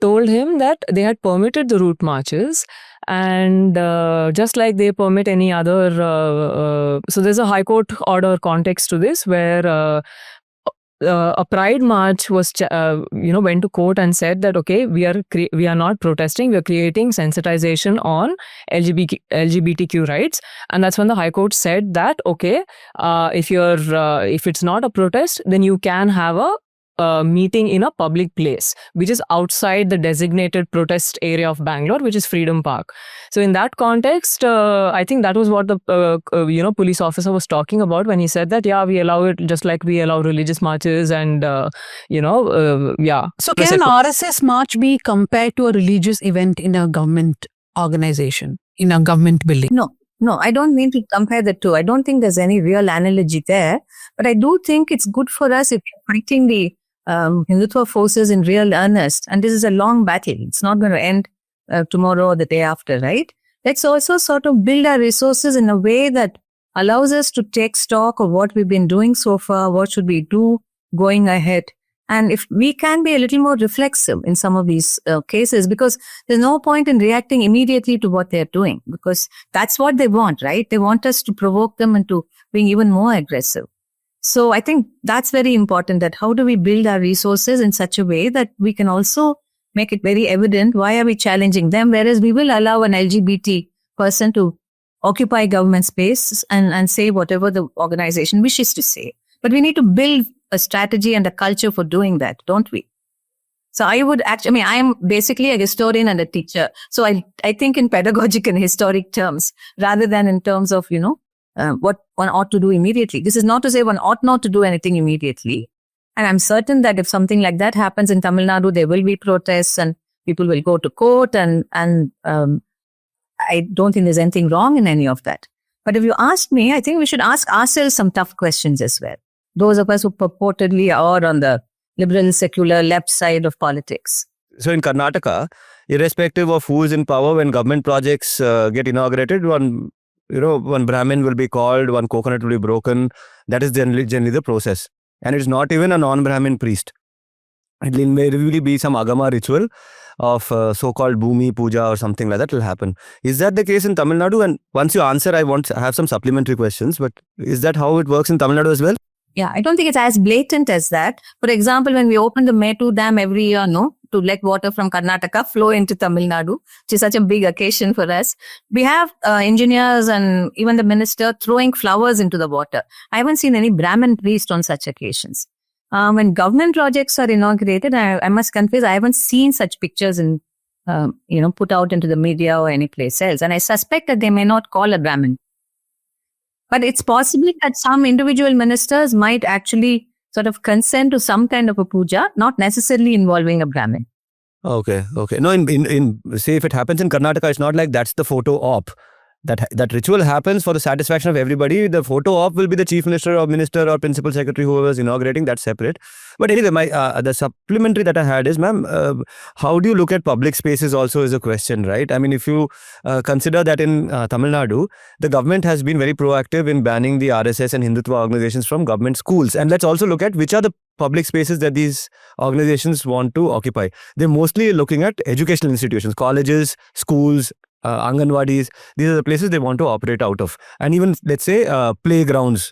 told him that they had permitted the route marches, and just like they permit any other, so there's a High Court order context to this where a pride march was, went to court and said that, okay, we are not protesting, we are creating sensitization on LGBTQ rights. And that's when the High Court said that, okay, if it's not a protest, then you can have a meeting in a public place, which is outside the designated protest area of Bangalore, which is Freedom Park. So in that context, I think that was what the police officer was talking about when he said that, we allow it just like we allow religious marches and, So can an RSS march be compared to a religious event in a government organization, in a government building? No, I don't mean to compare the two. I don't think there's any real analogy there. But I do think it's good for us if you're fighting the Hindutva forces in real earnest. And this is a long battle. It's not going to end tomorrow or the day after, right? Let's also sort of build our resources in a way that allows us to take stock of what we've been doing so far, what should we do going ahead. And if we can be a little more reflexive in some of these cases, because there's no point in reacting immediately to what they're doing, because that's what they want, right? They want us to provoke them into being even more aggressive. So I think that's very important, that how do we build our resources in such a way that we can also make it very evident why are we challenging them, whereas we will allow an LGBT person to occupy government space and say whatever the organization wishes to say. But we need to build a strategy and a culture for doing that, don't we? So I would actually, I am basically a historian and a teacher. So I think in pedagogic and historic terms, rather than in terms of, what one ought to do immediately. This is not to say one ought not to do anything immediately. And I'm certain that if something like that happens in Tamil Nadu, there will be protests and people will go to court and I don't think there's anything wrong in any of that. But if you ask me, I think we should ask ourselves some tough questions as well. Those of us who purportedly are on the liberal, secular, left side of politics. So in Karnataka, irrespective of who is in power, when government projects get inaugurated, one Brahmin will be called, one coconut will be broken. That is generally the process. And it's not even a non-Brahmin priest. It will maybe be some Agama ritual. of so-called Bhumi Puja or something like that will happen. Is that the case in Tamil Nadu? And once you answer, I want to have some supplementary questions. But is that how it works in Tamil Nadu as well? Yeah, I don't think it's as blatant as that. For example, when we open the Mettur Dam every year, to let water from Karnataka flow into Tamil Nadu, which is such a big occasion for us, we have engineers and even the minister throwing flowers into the water. I haven't seen any Brahmin priest on such occasions. When government projects are inaugurated, I must confess, I haven't seen such pictures put out into the media or any place else. And I suspect that they may not call a Brahmin. But it's possible that some individual ministers might actually sort of consent to some kind of a puja, not necessarily involving a Brahmin. Okay. No, in say if it happens in Karnataka, it's not like that's the photo op. That ritual happens for the satisfaction of everybody. The photo op will be the chief minister or minister or principal secretary, whoever is inaugurating. That's separate. But anyway, the supplementary that I had is, ma'am, how do you look at public spaces also is a question, right? I mean, if you consider that in Tamil Nadu, the government has been very proactive in banning the RSS and Hindutva organizations from government schools. And let's also look at which are the public spaces that these organizations want to occupy. They're mostly looking at educational institutions, colleges, schools, Anganwadis. These are the places they want to operate out of. And even, let's say, playgrounds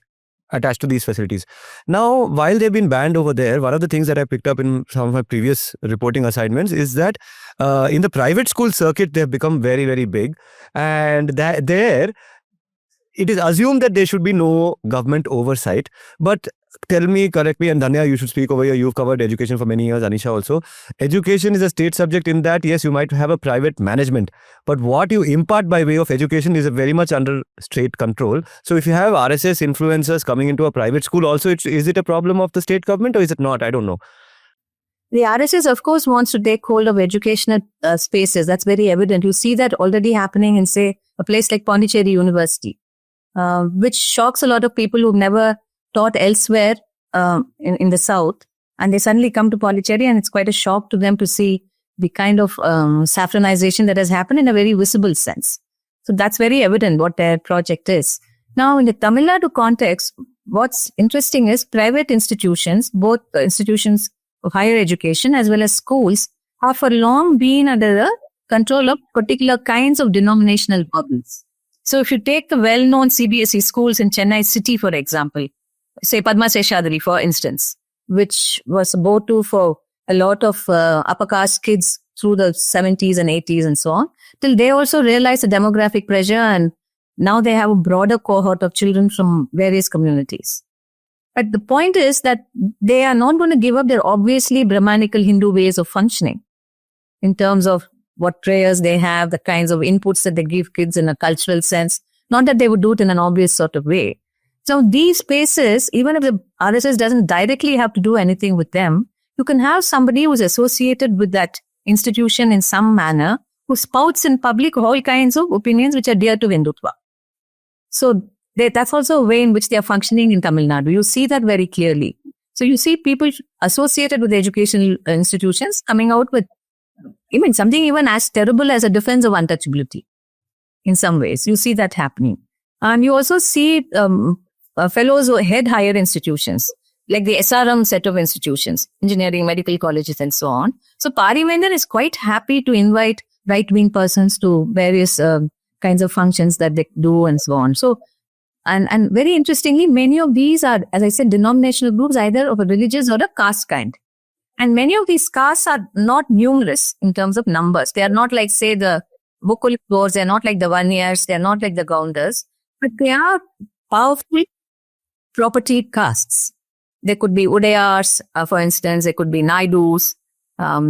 attached to these facilities. Now, while they've been banned over there, one of the things that I picked up in some of my previous reporting assignments is that in the private school circuit, they've become very, very big. And that there, it is assumed that there should be no government oversight. But tell me, correct me, and Dhanya, you should speak over here. You've covered education for many years, Anisha also. Education is a state subject in that, yes, you might have a private management, but what you impart by way of education is very much under state control. So if you have RSS influencers coming into a private school also, is it a problem of the state government or is it not? I don't know. The RSS, of course, wants to take hold of educational spaces. That's very evident. You see that already happening in, say, a place like Pondicherry University, which shocks a lot of people who've never taught elsewhere in the south, and they suddenly come to Pondicherry, and it's quite a shock to them to see the kind of saffronization that has happened in a very visible sense. So that's very evident what their project is. Now, in the Tamil Nadu context, what's interesting is private institutions, both institutions of higher education as well as schools, have for long been under the control of particular kinds of denominational bubbles. So if you take the well-known CBSE schools in Chennai city, for example, say Padma Seshadri, for instance, which was a go-to for a lot of upper caste kids through the 70s and 80s and so on, till they also realized the demographic pressure, and now they have a broader cohort of children from various communities. But the point is that they are not going to give up their obviously Brahmanical Hindu ways of functioning in terms of what prayers they have, the kinds of inputs that they give kids in a cultural sense. Not that they would do it in an obvious sort of way. So these spaces, even if the RSS doesn't directly have to do anything with them, you can have somebody who's associated with that institution in some manner, who spouts in public all kinds of opinions which are dear to Hindutva. So that's also a way in which they are functioning in Tamil Nadu. You see that very clearly. So you see people associated with educational institutions coming out with something even as terrible as a defense of untouchability. In some ways, you see that happening. And you also see fellows who head higher institutions, like the SRM set of institutions, engineering, medical colleges, and so on. So Parivendran is quite happy to invite right-wing persons to various kinds of functions that they do and so on. So, and very interestingly, many of these are, as I said, denominational groups, either of a religious or a caste kind. And many of these castes are not numerous in terms of numbers. They are not like, say, the Vokul Gors, they are not like the Vaniyars, they are not like the Gaundars, but they are powerful propertied castes. They could be Udayars, for instance, they could be Naidus,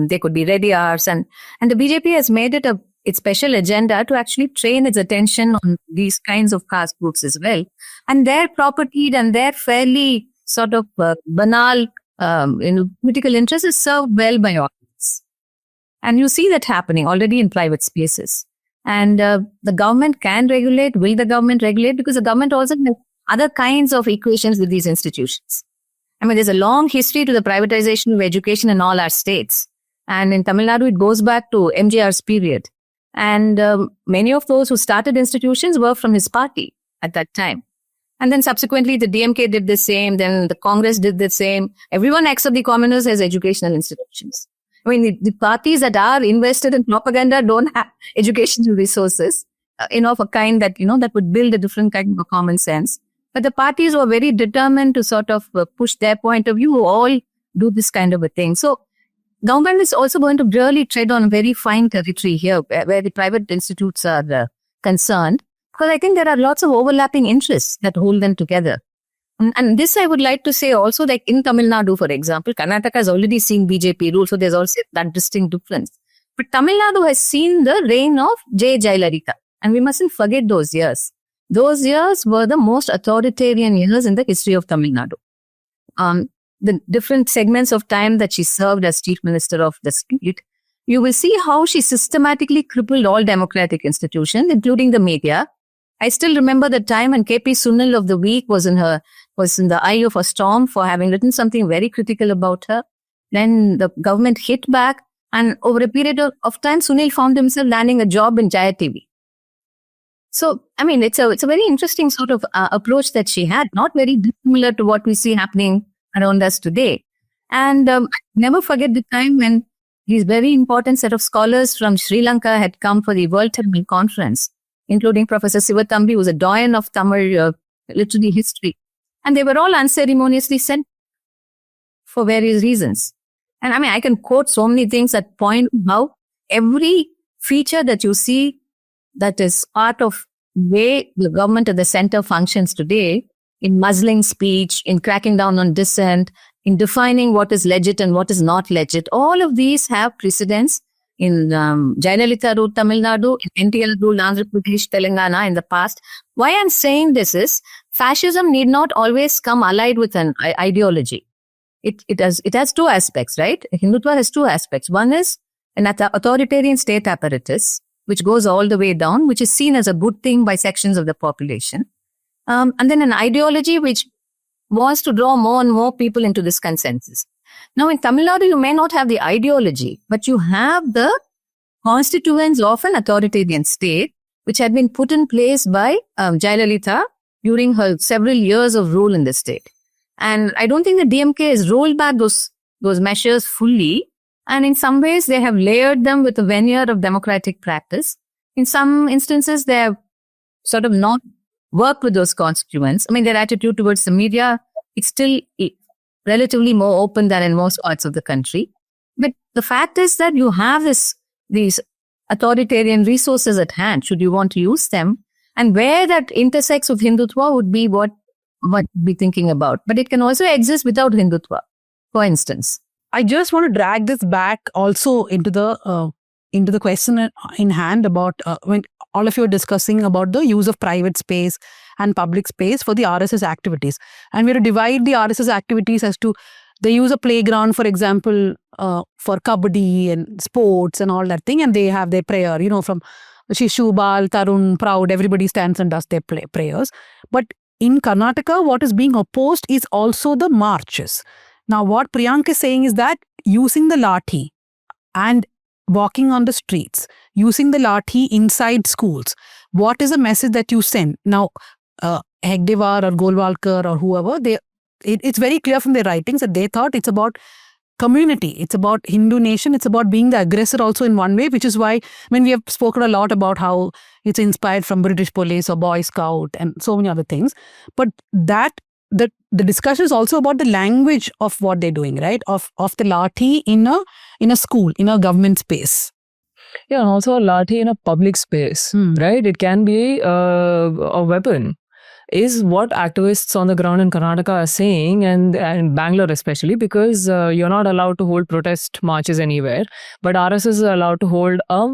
they could be Reddiyars, and the BJP has made it its special agenda to actually train its attention on these kinds of caste groups as well. And their propertied and their fairly sort of banal political interest is served well by audience. And you see that happening already in private spaces. And the government can regulate. Will the government regulate? Because the government also has other kinds of equations with these institutions. I mean, there's a long history to the privatization of education in all our states. And in Tamil Nadu, it goes back to MJR's period. And many of those who started institutions were from his party at that time. And then subsequently, the DMK did the same. Then the Congress did the same. Everyone except the communist has educational institutions. I mean, the parties that are invested in propaganda don't have educational resources, of a kind that, that would build a different kind of common sense. But the parties who are very determined to sort of push their point of view all do this kind of a thing. So government is also going to really tread on very fine territory here where the private institutes are concerned, because I think there are lots of overlapping interests that hold them together. And this I would like to say also, like in Tamil Nadu, for example, Karnataka has already seen BJP rule, so there's also that distinct difference. But Tamil Nadu has seen the reign of J. Jayalalitha, and we mustn't forget those years. Those years were the most authoritarian years in the history of Tamil Nadu. The different segments of time that she served as chief minister of the state, you will see how she systematically crippled all democratic institutions, including the media. I still remember the time when KP Sunil of the Week was in the eye of a storm for having written something very critical about her. Then the government hit back, and over a period of time, Sunil found himself landing a job in Jaya TV. So, I mean, it's a very interesting sort of approach that she had, not very dissimilar to what we see happening around us today. And I never forget the time when these very important set of scholars from Sri Lanka had come for the World Tamil Conference, including Professor Sivathambi, who's a doyen of Tamil literary history. And they were all unceremoniously sent for various reasons. And I mean, I can quote so many things that point how every feature that you see that is part of the way the government at the center functions today, in muzzling speech, in cracking down on dissent, in defining what is legit and what is not legit, all of these have precedence in Jayalalitha ruled Tamil Nadu, in NTL ruled Andhra Pradesh, Telangana in the past. Why I'm saying this is, fascism need not always come allied with an ideology. It has two aspects, right? Hindutva has two aspects. One is an authoritarian state apparatus, which goes all the way down, which is seen as a good thing by sections of the population. And then an ideology which wants to draw more and more people into this consensus. Now, in Tamil Nadu, you may not have the ideology, but you have the constituents of an authoritarian state, which had been put in place by Jayalalitha during her several years of rule in the state. And I don't think the DMK has rolled back those measures fully. And in some ways, they have layered them with a veneer of democratic practice. In some instances, they have sort of not worked with those constituents. I mean, their attitude towards the media, it's still relatively more open than in most parts of the country. But the fact is that you have these authoritarian resources at hand, should you want to use them. And where that intersects with Hindutva would be what we're thinking about. But it can also exist without Hindutva, for instance. I just want to drag this back also into the question in hand about when all of you are discussing about the use of private space and public space for the RSS activities. And we have to divide the RSS activities as to, they use a playground, for example, for kabaddi and sports and all that thing, and they have their prayer, from Shishu, Bal, Tarun, Proud, everybody stands and does their prayers. But in Karnataka, what is being opposed is also the marches. Now, what Priyank is saying is that using the lathi and walking on the streets, using the lathi inside schools, what is the message that you send? Now, Hegdewar or Golwalkar or whoever, it's very clear from their writings that they thought it's about community, it's about Hindu nation, it's about being the aggressor also in one way, which is why, we have spoken a lot about how it's inspired from British police or Boy Scout and so many other things. But the discussion is also about the language of what they're doing, right? Of the lathi in a school, in a government space. Yeah, and also a lathi in a public space, right? It can be a weapon, is what activists on the ground in Karnataka are saying, and Bangalore especially, because you're not allowed to hold protest marches anywhere, but RSS is allowed to hold a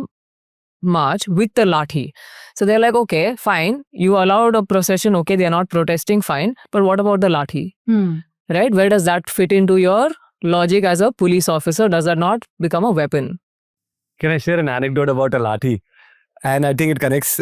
march with the lathi. So they're like, okay, fine, you allowed a procession, okay, they're not protesting, fine, but what about the lathi? Right? Where does that fit into your logic as a police officer? Does that not become a weapon? Can I share an anecdote about a lathi? And I think it connects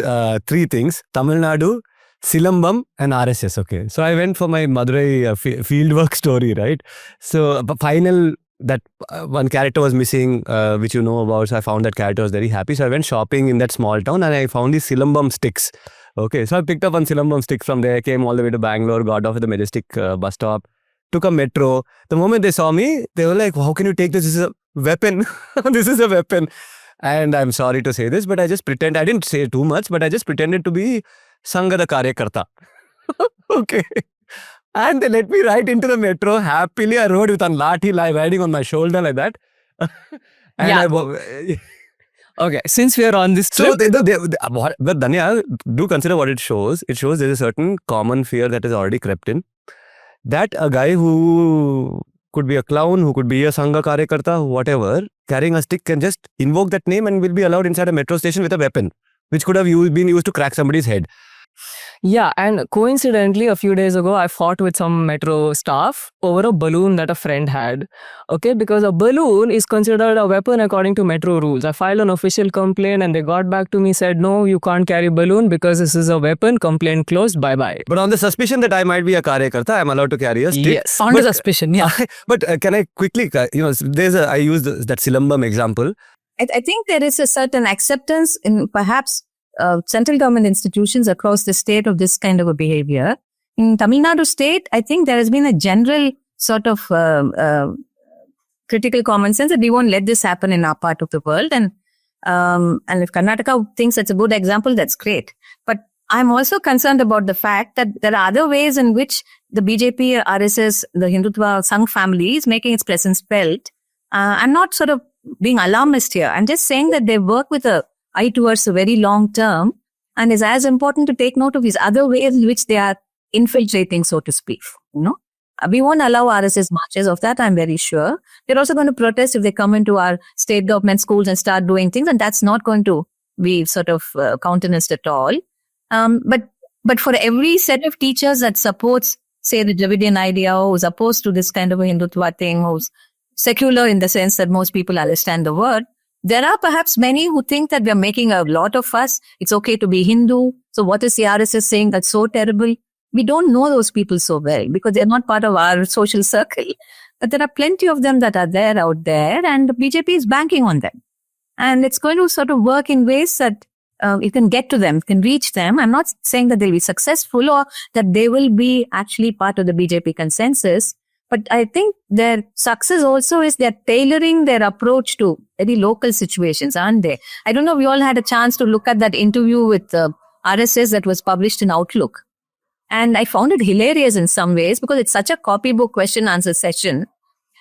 three things: Tamil Nadu, Silambam, and RSS. Okay, so I went for my Madurai fieldwork story, right? So final, that one character was missing, which you know about. So I found that character, was very happy. So I went shopping in that small town and I found these Silambam sticks. Okay, so I picked up one Silambam stick from there, came all the way to Bangalore, got off at the Majestic bus stop, took a metro. The moment they saw me, they were like, how can you take this? This is a weapon. This is a weapon. And I'm sorry to say this, but I didn't say too much, but I just pretended to be Sangha Karyakarta. Okay. And they let me ride into the metro. Happily, I rode with a lathi riding on my shoulder like that. And Yeah. Okay, since we are on this So, trip, but Danya, do consider what it shows. It shows there's a certain common fear that has already crept in. That a guy who could be a clown, who could be a Sangha Karyakarta, whatever, carrying a stick can just invoke that name and will be allowed inside a metro station with a weapon, which could have been used to crack somebody's head. yeah, and coincidentally, a few days ago, I fought with some metro staff over a balloon that a friend had. Okay, because a balloon is considered a weapon according to metro rules. I filed an official complaint and they got back to me, said, no, you can't carry balloon because this is a weapon, complaint closed, bye-bye. But on the suspicion that I might be a Karyakarta, I'm allowed to carry a stick. Yes. On the But- suspicion, yeah. But can I quickly, I use that Silambam example. I think there is a certain acceptance in perhaps central government institutions across the state of this kind of a behavior. In Tamil Nadu state, I think there has been a general sort of critical common sense that we won't let this happen in our part of the world. And if Karnataka thinks it's a good example, that's great. But I'm also concerned about the fact that there are other ways in which the BJP, RSS, the Hindutva Sangh family is making its presence felt. I'm not sort of being alarmist here. I'm just saying that they work with a eye towards a very long term, and it's as important to take note of these other ways in which they are infiltrating, so to speak. We won't allow RSS marches. Of that, I'm very sure. They're also going to protest if they come into our state government schools and start doing things, and that's not going to be sort of countenanced at all. But for every set of teachers that supports, say, the Dravidian idea, who's opposed to this kind of a Hindutva thing, who's secular in the sense that most people understand the word, there are perhaps many who think that we are making a lot of fuss. It's okay to be Hindu. So what is the RSS saying that's so terrible? We don't know those people so well because they're not part of our social circle. But there are plenty of them that are there out there, and the BJP is banking on them. And it's going to sort of work in ways that you can get to them, can reach them. I'm not saying that they'll be successful or that they will be actually part of the BJP consensus. But I think their success also is they're tailoring their approach to very local situations, aren't they? I don't know, we all had a chance to look at that interview with RSS that was published in Outlook. And I found it hilarious in some ways because it's such a copybook question answer session.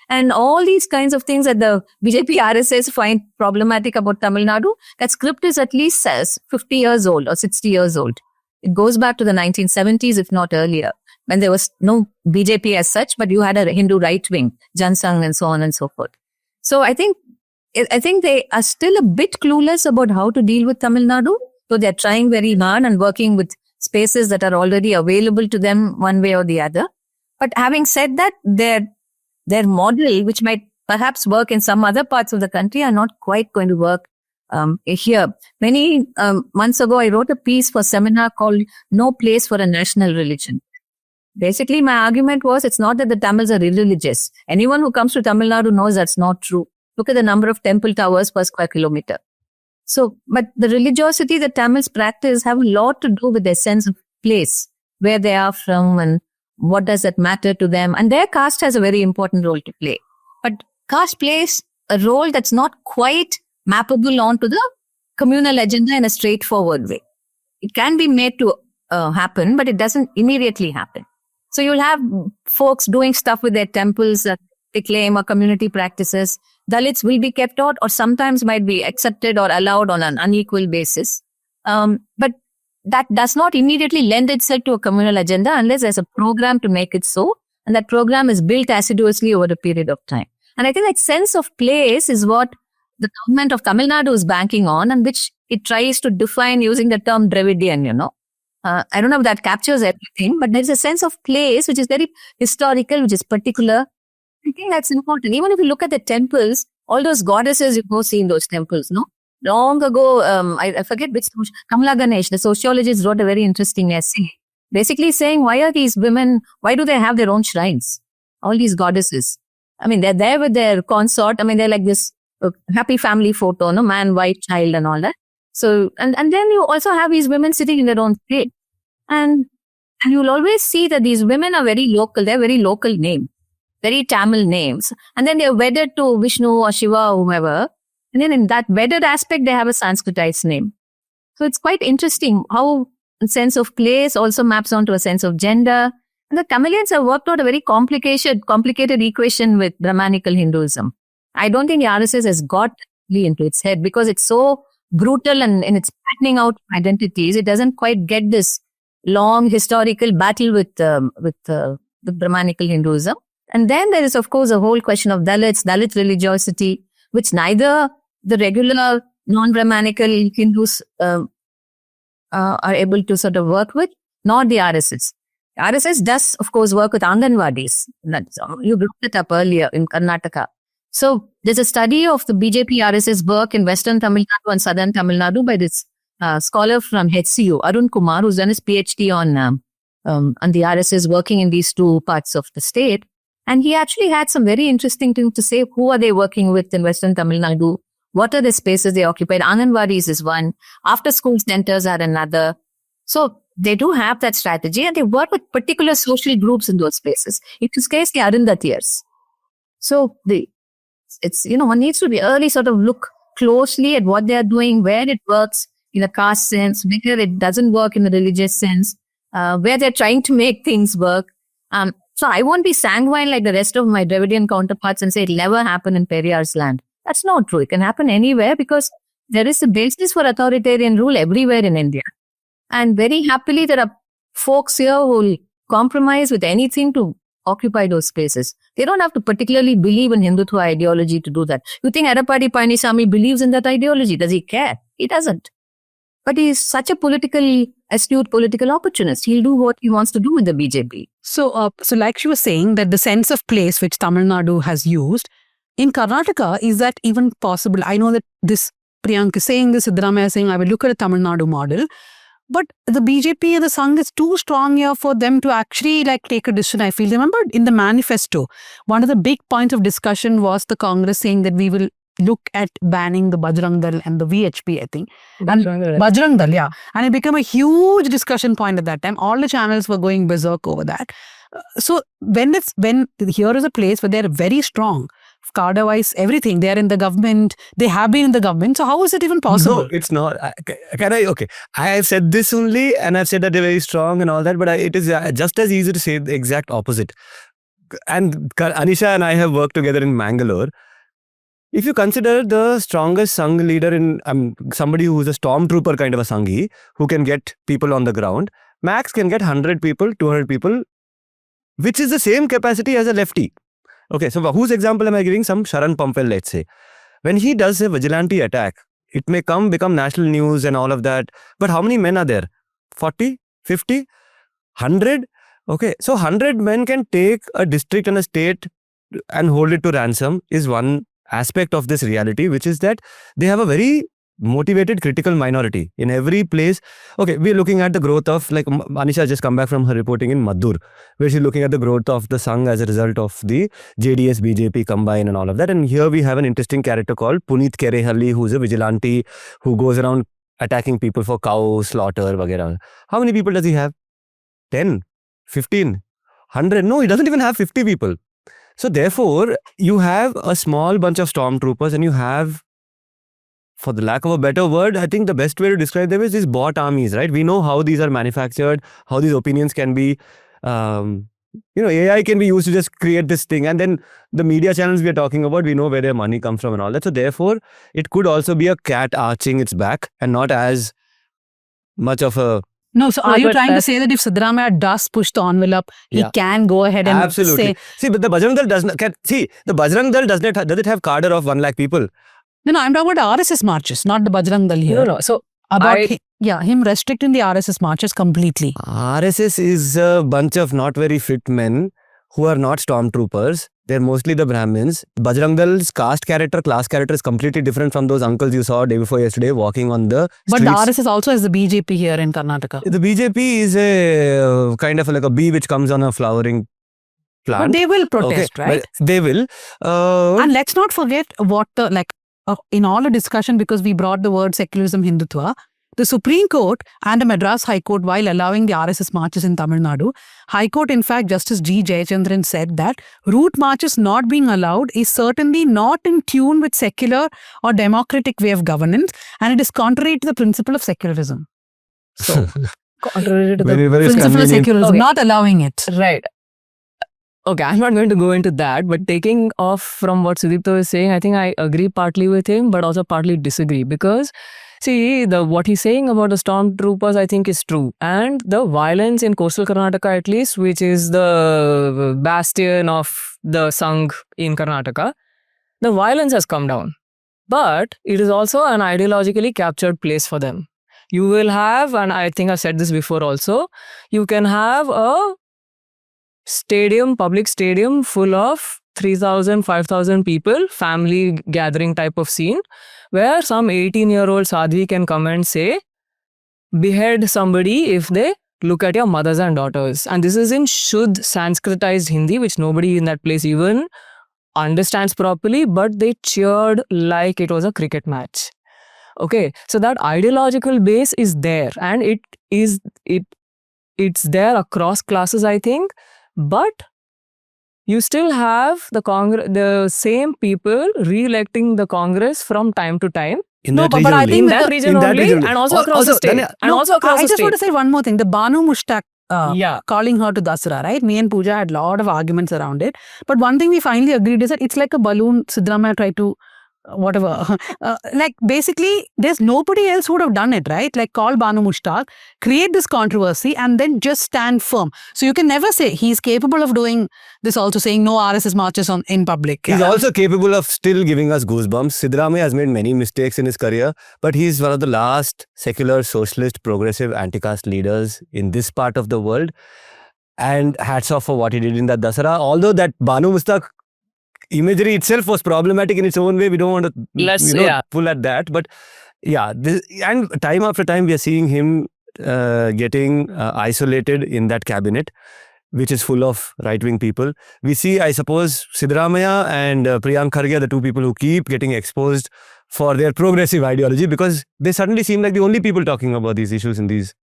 And all these kinds of things that the BJP RSS find problematic about Tamil Nadu, that script is at least 50 years old or 60 years old. It goes back to the 1970s, if not earlier, when there was no BJP as such, but you had a Hindu right wing, Jan Sangh and so on and so forth. So I think they are still a bit clueless about how to deal with Tamil Nadu. So they're trying very hard and working with spaces that are already available to them one way or the other. But having said that, their model, which might perhaps work in some other parts of the country, are not quite going to work here. Many months ago, I wrote a piece for a seminar called No Place for a National Religion. Basically, my argument was it's not that the Tamils are irreligious. Anyone who comes to Tamil Nadu knows that's not true. Look at the number of temple towers per square kilometer. So, but the religiosity that Tamils practice have a lot to do with their sense of place, where they are from and what does that matter to them. And their caste has a very important role to play. But caste plays a role that's not quite mappable onto the communal agenda in a straightforward way. It can be made to happen, but it doesn't immediately happen. So you'll have folks doing stuff with their temples that they claim are community practices. Dalits will be kept out or sometimes might be accepted or allowed on an unequal basis. But that does not immediately lend itself to a communal agenda unless there's a program to make it so. And that program is built assiduously over a period of time. And I think that sense of place is what the government of Tamil Nadu is banking on, and which it tries to define using the term Dravidian, I don't know if that captures everything, but there's a sense of place which is very historical, which is particular. I think that's important. Even if you look at the temples, all those goddesses you go see in those temples, Long ago, I forget which, Kamala Ganesh, the sociologist, wrote a very interesting essay, basically saying, why do they have their own shrines? All these goddesses. I mean, they're there with their consort. I mean, they're like this happy family photo, man, wife, child and all that. So, and then you also have these women sitting in their own state. And you'll always see that these women are very local. They're very local name. very Tamil names. And then they're wedded to Vishnu or Shiva or whoever. And then in that wedded aspect, they have a Sanskritized name. So it's quite interesting how a sense of place also maps onto a sense of gender. And the Tamilians have worked out a very complicated equation with Brahmanical Hinduism. I don't think the RSS has got really into its head because it's so brutal and in its patterning out identities. It doesn't quite get this long historical battle with the Brahmanical Hinduism. And then there is, of course, a whole question of Dalit religiosity, which neither the regular non-Brahmanical Hindus are able to sort of work with, nor the RSS. RSS does, of course, work with Anganwadis. You looked it up earlier in Karnataka. So there's a study of the BJP RSS work in Western Tamil Nadu and Southern Tamil Nadu by this scholar from HCU, Arun Kumar, who's done his PhD on the RSS working in these two parts of the state. And he actually had some very interesting things to say. Who are they working with in Western Tamil Nadu? What are the spaces they occupied? Anganwadis is one. After school centers are another. So they do have that strategy and they work with particular social groups in those spaces. In this case, the Arundhatiyars. So it's, one needs to be early sort of look closely at what they are doing, where it works in a caste sense, where it doesn't work in a religious sense, where they're trying to make things work. So I won't be sanguine like the rest of my Dravidian counterparts and say it'll never happen in Periyar's land. That's not true. It can happen anywhere because there is a basis for authoritarian rule everywhere in India. And very happily, there are folks here who will compromise with anything to occupy those spaces. They don't have to particularly believe in Hindutva ideology to do that. You think Edappadi Palaniswamy believes in that ideology? Does he care? He doesn't. But he's such a astute political opportunist. He'll do what he wants to do with the BJP. So like she was saying, that the sense of place which Tamil Nadu has used, in Karnataka, is that even possible? I know that this Priyank is saying this, Siddaramaiah is saying, I will look at a Tamil Nadu model. But the BJP and the Sangh is too strong here for them to actually take a decision, I feel. Remember in the manifesto, one of the big points of discussion was the Congress saying that we will look at banning the Bajrang Dal and the VHP, I think. Bajrang Dal, yeah. And it became a huge discussion point at that time. All the channels were going berserk over that. So when here is a place where they're very strong, cadre-wise, everything, they're in the government, they have been in the government. So how is it even possible? No, it's not. Okay. I have said this only and I've said that they're very strong and all that, but it is just as easy to say the exact opposite. And Anisha and I have worked together in Mangalore. If you consider the strongest Sangh leader in somebody who's a stormtrooper kind of a Sanghi, who can get people on the ground, max can get 100 people, 200 people, which is the same capacity as a lefty. Okay, so whose example am I giving? Some Sharan Pampel, let's say. When he does a vigilante attack, it may become national news and all of that. But how many men are there? 40? 50? 100? Okay, so 100 men can take a district and a state and hold it to ransom is one aspect of this reality, which is that they have a very motivated critical minority in every place. Okay, we're looking at the growth of, Anisha just come back from her reporting in Maddur, where she's looking at the growth of the Sangh as a result of the JDS, BJP combine and all of that. And here we have an interesting character called Puneet Kerehalli, who's a vigilante who goes around attacking people for cow slaughter, vagera. How many people does he have? 10, 15, 100? No, he doesn't even have 50 people. So therefore, you have a small bunch of stormtroopers and you have, for the lack of a better word, I think the best way to describe them is these bought armies, right? We know how these are manufactured, how these opinions can be, AI can be used to just create this thing. And then the media channels we are talking about, we know where their money comes from and all that. So therefore, it could also be a cat arching its back and not as much of a... No, so are you trying to say that if Siddaramaiah does push the envelope, he can go ahead and say... See, but the Bajrang Dal does does it have cadre of 1 lakh people? No, I'm talking about RSS marches, not the Bajrang Dal here. No. So about him restricting the RSS marches completely. RSS is a bunch of not very fit men who are not stormtroopers. They're mostly the Brahmins. Bajrang Dal's class character is completely different from those uncles you saw day before yesterday walking on the streets. But the RSS also has the BJP here in Karnataka. The BJP is a kind of like a bee which comes on a flowering plant. But they will protest, right? They will. And let's not forget what in all the discussion, because we brought the word secularism, Hindutva, The Supreme Court and the Madras High Court, while allowing the RSS marches in Tamil Nadu, High Court, in fact, Justice G. Jayachandran said that route marches not being allowed is certainly not in tune with secular or democratic way of governance, and it is contrary to the principle of secularism. So, Contrary to the Whenever it's principle of convenient. secularism, Okay. not allowing it. Right. Okay, I'm not going to go into that, but taking off from what Sudipta was saying, I think I agree partly with him, but also partly disagree because, see, what he's saying about the stormtroopers, I think is true. And the violence in coastal Karnataka, at least, which is the bastion of the Sangh in Karnataka, the violence has come down. But it is also an ideologically captured place for them. You will have, and I think I've said this before also, you can have a public stadium full of 3,000, 5,000 people, family gathering type of scene, where some 18-year-old sadhvi can come and say, behead somebody if they look at your mothers and daughters. And this is in Shuddh Sanskritized Hindi, which nobody in that place even understands properly, but they cheered like it was a cricket match. Okay, so that ideological base is there, and it's there across classes, I think. But you still have the same people re-electing the Congress from time to time. In No, that but region I only. think In that that region in that only, region only. and also Al- across also, the state. Danya, And No, also across I the just state. want to say one more thing. The Banu Mushtaq Yeah. calling her to Dasara, right? Me and Pooja had a lot of arguments around it. But one thing we finally agreed is that it's like a balloon Siddaramaiah tried to, whatever. Like basically, there's nobody else who would have done it, right? Like call Banu Mushtaq, create this controversy and then just stand firm. So you can never say he's capable of doing this also, saying no RSS marches in public. He's also capable of still giving us goosebumps. Siddaramaiah has made many mistakes in his career, but he's one of the last secular, socialist, progressive, anti-caste leaders in this part of the world. And hats off for what he did in that Dasara. Although that Banu Mushtaq imagery itself was problematic in its own way. We don't want to pull at that. But yeah, and time after time, we are seeing him getting isolated in that cabinet, which is full of right-wing people. We see, I suppose, Siddaramaiah and Priyank Kharge are the two people who keep getting exposed for their progressive ideology because they suddenly seem like the only people talking about these issues in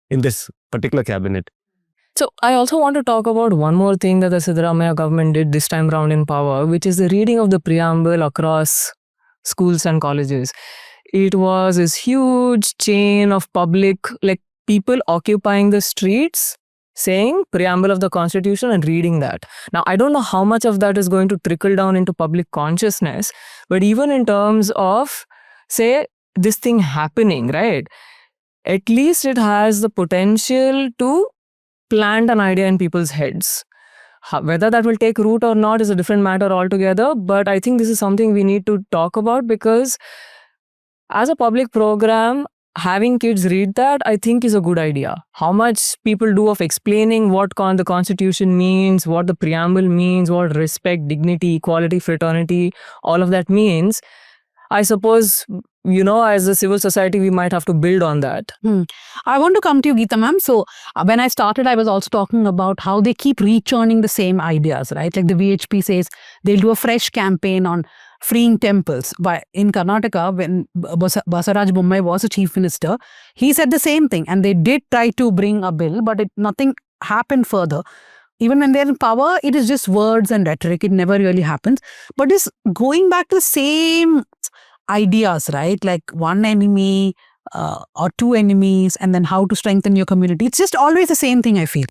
this particular cabinet. So I also want to talk about one more thing that the Siddaramaiah government did this time round in power, which is the reading of the preamble across schools and colleges. It was this huge chain of public, like people occupying the streets, saying preamble of the Constitution and reading that. Now, I don't know how much of that is going to trickle down into public consciousness, but even in terms of, say, this thing happening, right? At least it has the potential to plant an idea in people's heads. Whether that will take root or not is a different matter altogether, but I think this is something we need to talk about because as a public program, having kids read that, I think is a good idea. How much people do of explaining what the Constitution means, what the preamble means, what respect, dignity, equality, fraternity, all of that means, I suppose, as a civil society, we might have to build on that. I want to come to you, Geeta ma'am. So when I started, I was also talking about how they keep rechurning the same ideas, right? Like the VHP says they'll do a fresh campaign on freeing temples. In Karnataka, when Basavaraj Bommai was a chief minister, he said the same thing. And they did try to bring a bill, but nothing happened further. Even when they're in power, it is just words and rhetoric. It never really happens. But it's going back to the same ideas, right? Like one enemy or two enemies, and then how to strengthen your community. It's just always the same thing, I feel.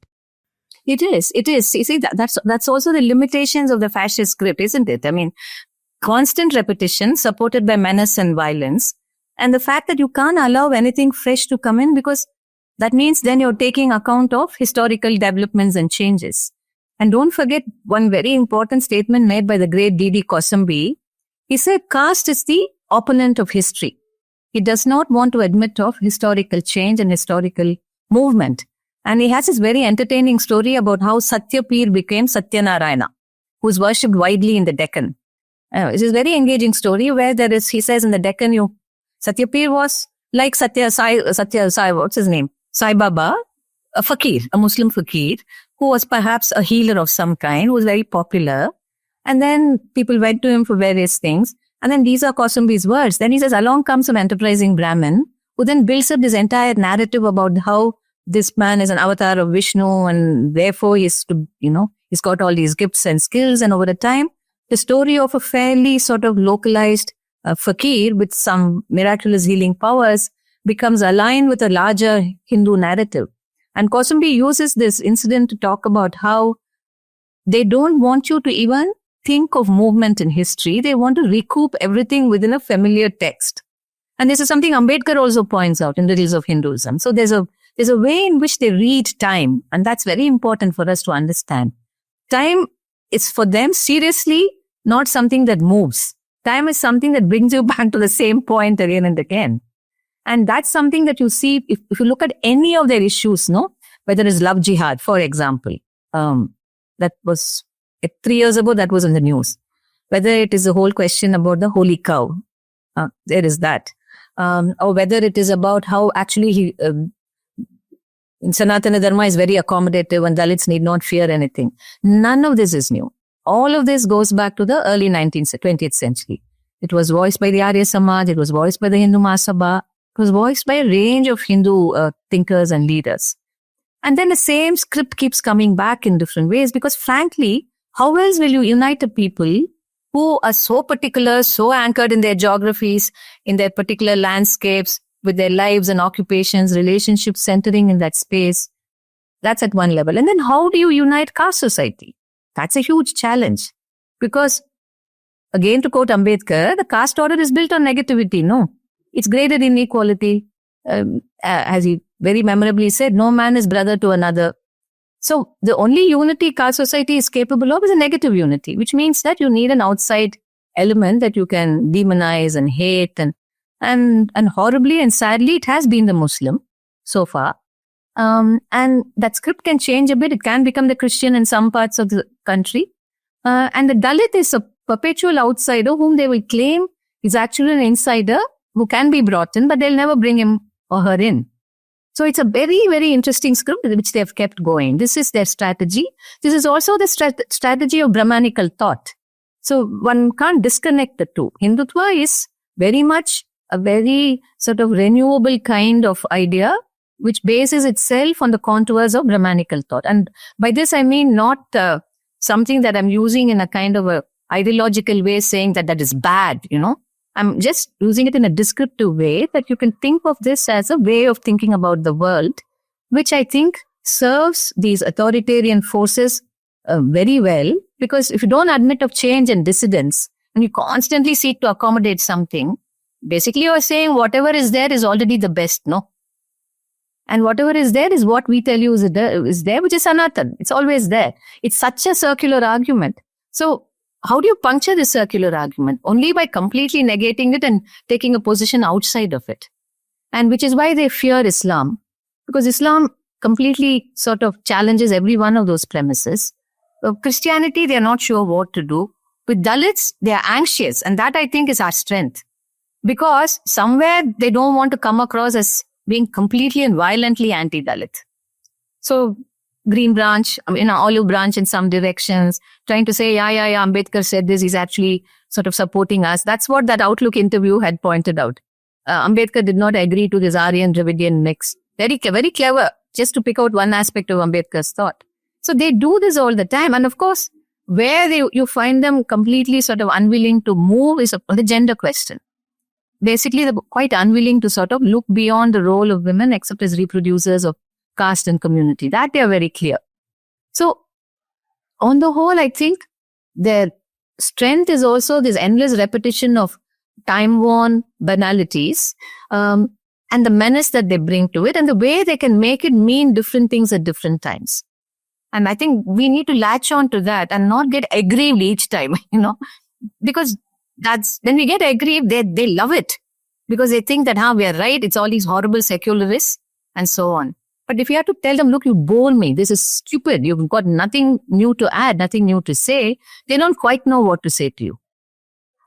It is. You see, that's also the limitations of the fascist script, isn't it? I mean, constant repetition supported by menace and violence. And the fact that you can't allow anything fresh to come in because that means then you're taking account of historical developments and changes. And don't forget one very important statement made by the great D.D. Kosambi. He said, caste is the opponent of history. He does not want to admit of historical change and historical movement. And he has this very entertaining story about how Satyapir became Satyanarayana, who's worshipped widely in the Deccan. It's a very engaging story where he says in the Deccan, Satyapir was like what's his name? Sai Baba, a fakir, a Muslim fakir, who was perhaps a healer of some kind, who was very popular. And then people went to him for various things. And then these are Kosambi's words. Then he says, along comes some enterprising Brahmin who then builds up this entire narrative about how this man is an avatar of Vishnu and therefore he's got all these gifts and skills. And over the time, the story of a fairly sort of localized fakir with some miraculous healing powers becomes aligned with a larger Hindu narrative. And Kosambi uses this incident to talk about how they don't want you to even think of movement in history. They want to recoup everything within a familiar text. And this is something Ambedkar also points out in Riddles of Hinduism. So there's a way in which they read time, and that's very important for us to understand. Time is for them seriously not something that moves. Time is something that brings you back to the same point again and again. And that's something that you see if you look at any of their issues, whether it's love jihad, for example. That was 3 years ago, that was in the news. Whether it is the whole question about the holy cow, there is that. Or whether it is about how actually Sanatana Dharma is very accommodative and Dalits need not fear anything. None of this is new. All of this goes back to the early 20th century. It was voiced by the Arya Samaj, it was voiced by the Hindu Mahasabha, it was voiced by a range of Hindu thinkers and leaders. And then the same script keeps coming back in different ways because frankly, how else will you unite a people who are so particular, so anchored in their geographies, in their particular landscapes, with their lives and occupations, relationships centering in that space? That's at one level. And then how do you unite caste society? That's a huge challenge because, again, to quote Ambedkar, the caste order is built on negativity. No, it's graded inequality. As he very memorably said, no man is brother to another. So the only unity caste society is capable of is a negative unity, which means that you need an outside element that you can demonize and hate and horribly and sadly, it has been the Muslim so far. And that script can change a bit. It can become the Christian in some parts of the country. And the Dalit is a perpetual outsider whom they will claim is actually an insider who can be brought in, but they'll never bring him or her in. So it's a very, very interesting script which they have kept going. This is their strategy. This is also the strategy of Brahmanical thought. So one can't disconnect the two. Hindutva is very much a very sort of renewable kind of idea which bases itself on the contours of Brahmanical thought. And by this, I mean not something that I'm using in a kind of a ideological way saying that is bad, I'm just using it in a descriptive way that you can think of this as a way of thinking about the world, which I think serves these authoritarian forces very well. Because if you don't admit of change and dissidence, and you constantly seek to accommodate something, basically you're saying whatever is there is already the best, no? And whatever is there is what we tell you is there, which is Sanatan. It's always there. It's such a circular argument. So how do you puncture this circular argument? Only by completely negating it and taking a position outside of it. And which is why they fear Islam. Because Islam completely sort of challenges every one of those premises. Christianity, they're not sure what to do. With Dalits, they're anxious. And that I think is our strength. Because somewhere they don't want to come across as being completely and violently anti-Dalit. So Green Branch, Olive Branch in some directions, trying to say, yeah, Ambedkar said this, he's actually sort of supporting us. That's what that Outlook interview had pointed out. Ambedkar did not agree to this Aryan-Dravidian mix. Very, very clever, just to pick out one aspect of Ambedkar's thought. So they do this all the time. And of course, where you find them completely sort of unwilling to move is the gender question. Basically, they're quite unwilling to sort of look beyond the role of women except as reproducers of caste and community. That they are very clear. So, on the whole, I think their strength is also this endless repetition of time-worn banalities and the menace that they bring to it and the way they can make it mean different things at different times. And I think we need to latch on to that and not get aggrieved each time, because that's when we get aggrieved, they love it because they think that we are right. It's all these horrible secularists and so on. But if you have to tell them, look, you bore me, this is stupid, you've got nothing new to add, nothing new to say, they don't quite know what to say to you.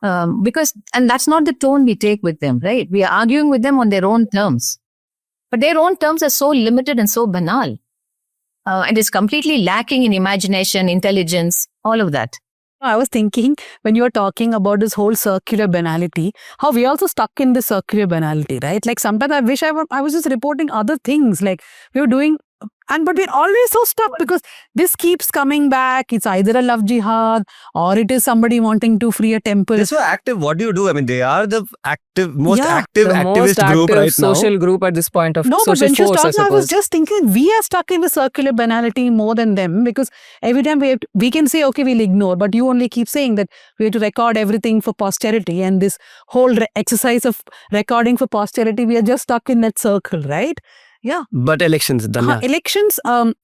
And that's not the tone we take with them, right? We are arguing with them on their own terms. But their own terms are so limited and so banal. And it's completely lacking in imagination, intelligence, all of that. I was thinking when you were talking about this whole circular banality, how we also stuck in the circular banality, right? Like sometimes I wish I was just reporting other things, like we were doing, but we're always so stuck because this keeps coming back. It's either a love jihad or it is somebody wanting to free a temple. They're so active. What do you do? I mean, they are the most Yeah. active The activist most group active right social group at this point of No, but social when she was force, I talking, I was suppose. just thinking we are stuck in the circular banality more than them, because every time we can say, okay, we'll ignore, but you only keep saying that we have to record everything for posterity, and this whole exercise of recording for posterity, we are just stuck in that circle, right? Yeah. But elections, Danya. Elections, No,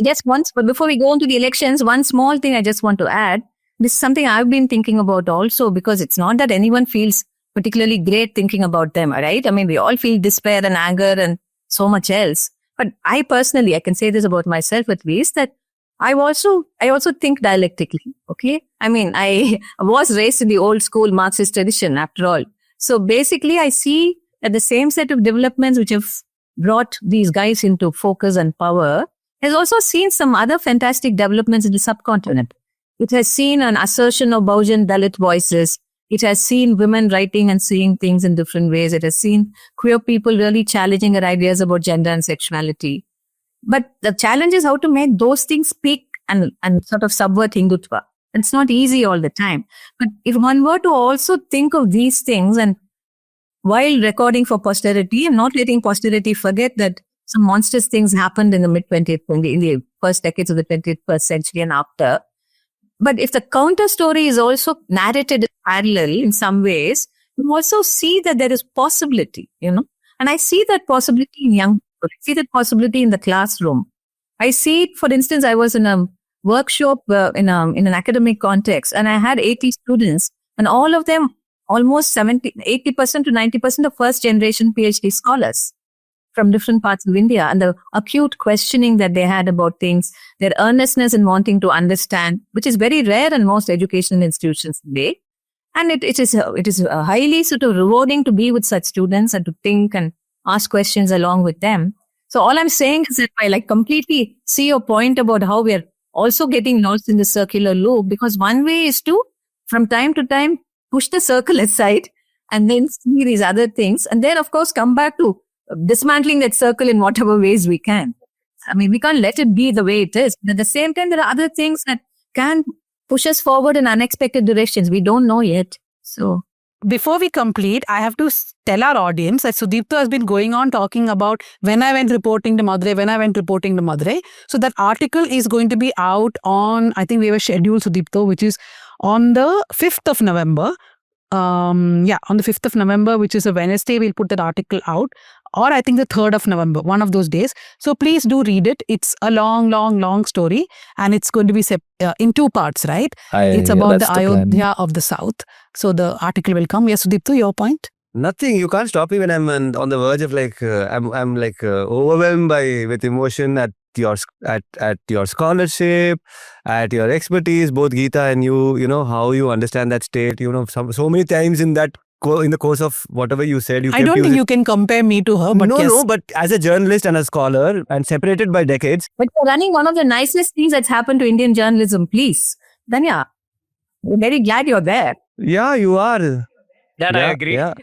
just once, but before we go on to the elections, one small thing I just want to add. This is something I've been thinking about also, because it's not that anyone feels particularly great thinking about them, all right? I mean, we all feel despair and anger and so much else. But I personally, I can say this about myself at least, that I also think dialectically, okay? I mean, I was raised in the old school Marxist tradition after all. So basically, I see that the same set of developments which have brought these guys into focus and power has also seen some other fantastic developments in the subcontinent. It has seen an assertion of Bahujan Dalit voices. It has seen women writing and seeing things in different ways. It has seen queer people really challenging their ideas about gender and sexuality. But the challenge is how to make those things speak and sort of subvert Hindutva. It's not easy all the time. But if one were to also think of these things, and while recording for posterity and not letting posterity forget that some monstrous things happened in the mid-20th, in the first decades of the 21st century and after. But if the counter story is also narrated parallel in some ways, you also see that there is possibility, And I see that possibility in young people. I see that possibility in the classroom. I see it, for instance, I was in a workshop in an academic context, and I had 80 students, and all of them, almost 80% to 90% of first generation PhD scholars from different parts of India, and the acute questioning that they had about things, their earnestness in wanting to understand, which is very rare in most educational institutions today. And it is highly sort of rewarding to be with such students and to think and ask questions along with them. So all I'm saying is that I completely see your point about how we're also getting lost in the circular loop, because one way is to, from time to time, push the circle aside and then see these other things. And then, of course, come back to dismantling that circle in whatever ways we can. I mean, we can't let it be the way it is. But at the same time, there are other things that can push us forward in unexpected directions. We don't know yet. So before we complete, I have to tell our audience that Sudipto has been going on talking about when I went reporting to Madurai. So that article is going to be out on, I think we have a schedule, Sudipto, which is on the 5th of November. On the 5th of November, which is a Wednesday, we'll put that article out. Or I think the 3rd of November, one of those days. So please do read it. It's a long story, and it's going to be in 2 parts, right? It's about the Ayodhya of the South. So the article will come. Yes, Sudipto, your point? Nothing. You can't stop me when I'm on the verge of I'm overwhelmed with emotion at your scholarship, at your expertise, both Geeta and you. How you understand that state. So many times in the course of whatever you said, I don't think you can compare me to her, but yes. No, but as a journalist and a scholar and separated by decades. But you're running one of the nicest things that's happened to Indian journalism, please. Danya, we're very glad you're there. Yeah, you are. That I agree. Yeah.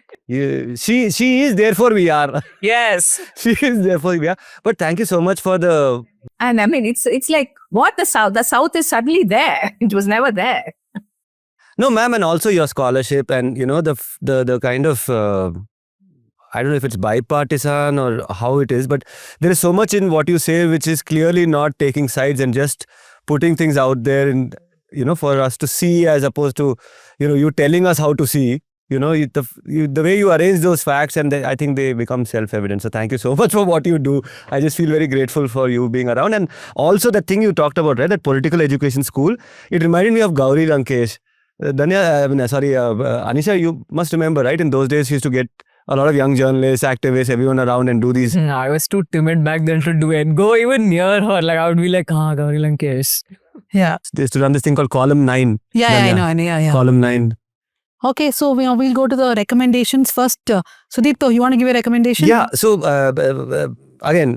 She is, therefore we are. Yes. She is, therefore we are. But thank you so much for the... And I mean, it's like, what the South? The South is suddenly there. It was never there. No, ma'am, and also your scholarship and, the kind of... I don't know if it's bipartisan or how it is, but there is so much in what you say which is clearly not taking sides and just putting things out there and, for us to see, as opposed to, you telling us how to see. The way you arrange those facts, and I think they become self-evident. So thank you so much for what you do. I just feel very grateful for you being around. And also the thing you talked about, right, that political education school, it reminded me of Gauri Lankesh. Anisha, you must remember, right? In those days, she used to get a lot of young journalists, activists, everyone around and do these. I was too timid back then to do it. Go even near her. I would be like, Gauri Lankesh. Yeah. They used to run this thing called Column 9. Yeah, I know. Yeah. Column 9. Okay, so we'll go to the recommendations first. Sudipto, you want to give a recommendation? Yeah, so again,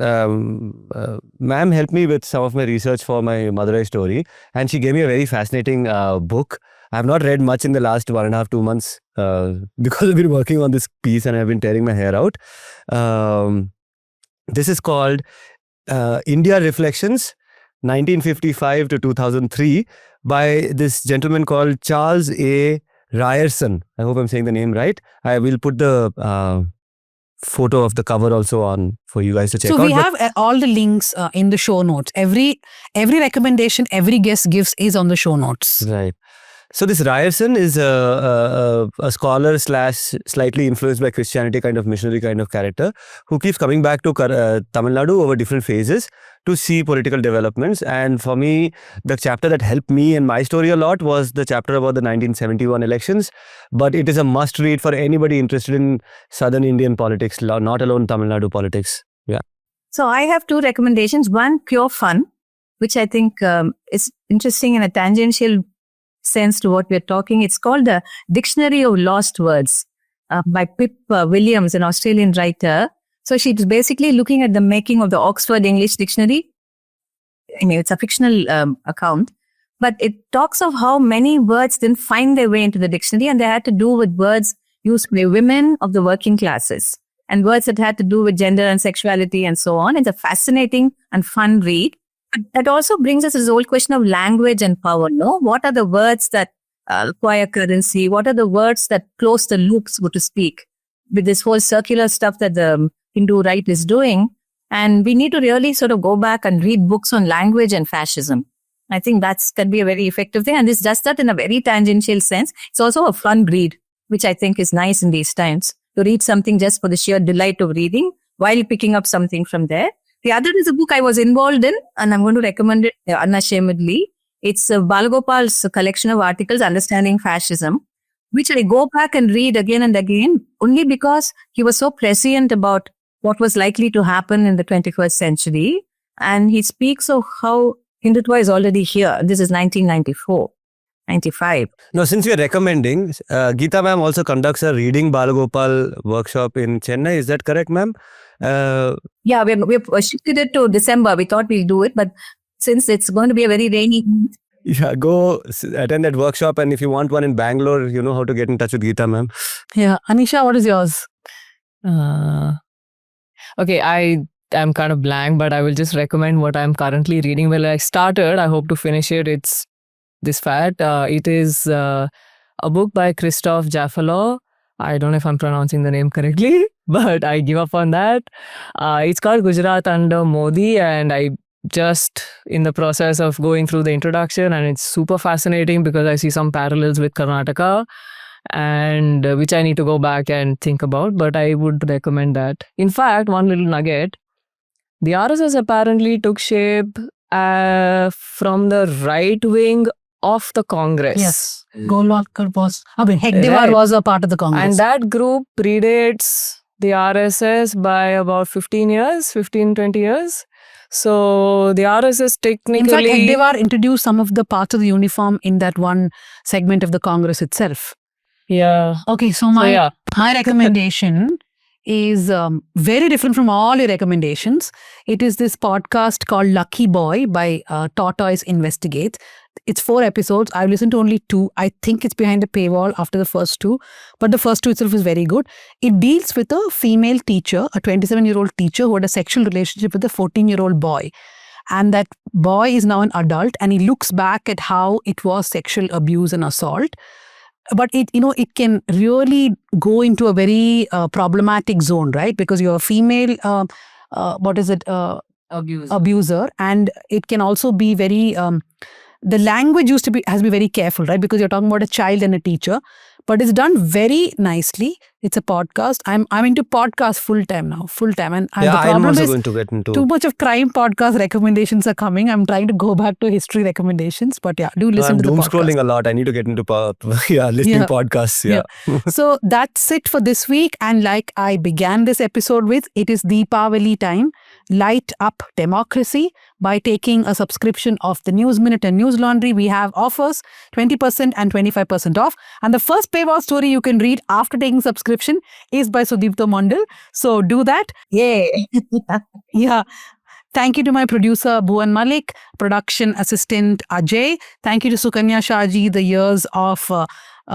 ma'am helped me with some of my research for my Madurai story, and she gave me a very fascinating book. I have not read much in the last 1.5, 2 months because I've been working on this piece and I've been tearing my hair out. This is called India Reflections, 1955 to 2003, by this gentleman called Charles A. Ryerson. I hope I'm saying the name right. I will put the photo of the cover also on for you guys to check out. So we But- have all the links in the show notes. Every recommendation every guest gives is on the show notes. Right. So this Ryerson is a scholar / slightly influenced by Christianity kind of missionary kind of character who keeps coming back to Tamil Nadu over different phases to see political developments. And for me, the chapter that helped me and my story a lot was the chapter about the 1971 elections. But it is a must read for anybody interested in Southern Indian politics, not alone Tamil Nadu politics. Yeah. So I have 2 recommendations. One, pure fun, which I think is interesting in a tangential sense to what we're talking. It's called the Dictionary of Lost Words by Pip Williams, an Australian writer. So she's basically looking at the making of the Oxford English Dictionary. I mean, it's a fictional account, but it talks of how many words didn't find their way into the dictionary, and they had to do with words used by women of the working classes and words that had to do with gender and sexuality and so on. It's a fascinating and fun read. That also brings us to this whole question of language and power. No, what are the words that acquire currency? What are the words that close the loop, so to speak, with this whole circular stuff that the Hindu right is doing? And we need to really sort of go back and read books on language and fascism. I think that's can be a very effective thing. And this does that in a very tangential sense. It's also a fun read, which I think is nice in these times, to read something just for the sheer delight of reading while picking up something from there. The other is a book I was involved in, and I'm going to recommend it unashamedly. It's Balagopal's collection of articles, Understanding Fascism, which I go back and read again and again, only because he was so prescient about what was likely to happen in the 21st century. And he speaks of how Hindutva is already here. This is 1994, 95. No, since we are recommending, Geeta ma'am also conducts a reading Balagopal workshop in Chennai. Is that correct, ma'am? Yeah, we've shifted it to December. We thought we'll do it, but since it's going to be a very rainy, Yeah, go attend that workshop. And if you want one in Bangalore, you know how to get in touch with Geeta ma'am. Yeah. Anisha, what is yours? Okay, I am kind of blank, but I will just recommend what I'm currently reading. Well, I started, I hope to finish it. It's this fat. It is a book by Christoph Jaffalo. I don't know if I'm pronouncing the name correctly, but I give up on that. It's called Gujarat under Modi, and I just in the process of going through the introduction, and it's super fascinating because I see some parallels with Karnataka, and which I need to go back and think about, but I would recommend that. In fact, one little nugget, the RSS apparently took shape from the right wing of the Congress. Yes. Golwalkar was, Hegdewar Right. was a part of the Congress. And that group predates the RSS by about 20 years. So the RSS technically... In fact, Hegdewar introduced some of the parts of the uniform in that one segment of the Congress itself. Yeah. Okay, so So my yeah. recommendation is very different from all your recommendations. It is this podcast called Lucky Boy by Tortoise Investigates. It's 4 episodes. I've listened to only 2. I think it's behind a paywall after the first 2, but the first 2 itself is very good. It deals with a female teacher, a 27-year-old teacher who had a sexual relationship with a 14-year-old boy. And that boy is now an adult, and he looks back at how it was sexual abuse and assault. But it can really go into a very problematic zone, right? Because you're a female, abuser, and it can also be very. The language has to be very careful, right? Because you're talking about a child and a teacher, but it's done very nicely. It's a podcast. I'm into podcast full time now, and the Yeah, I'm problem also is going to get into... too much of crime podcast recommendations are coming. I'm trying to go back to history recommendations, but yeah, do listen I'm to the doom podcast. scrolling a lot. I need to get into listening Yeah. podcasts. Yeah. So that's it for this week. And like I began this episode with, it is Deepavali time. light up democracy by taking a subscription of the News Minute and News Laundry. We have offers 20% and 25% off. And the first paywall story you can read after taking subscription is by Sudipto Mondal. So do that. Yay. Yeah. Thank you to my producer, Bhuvan Malik, production assistant, Ajay. Thank you to Sukanya Shaji, the years of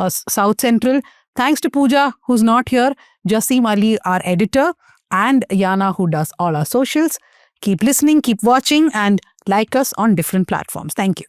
South Central. Thanks to Pooja, who's not here, Jasim Ali, our editor, and Yana, who does all our socials. Keep listening, keep watching, and like us on different platforms. Thank you.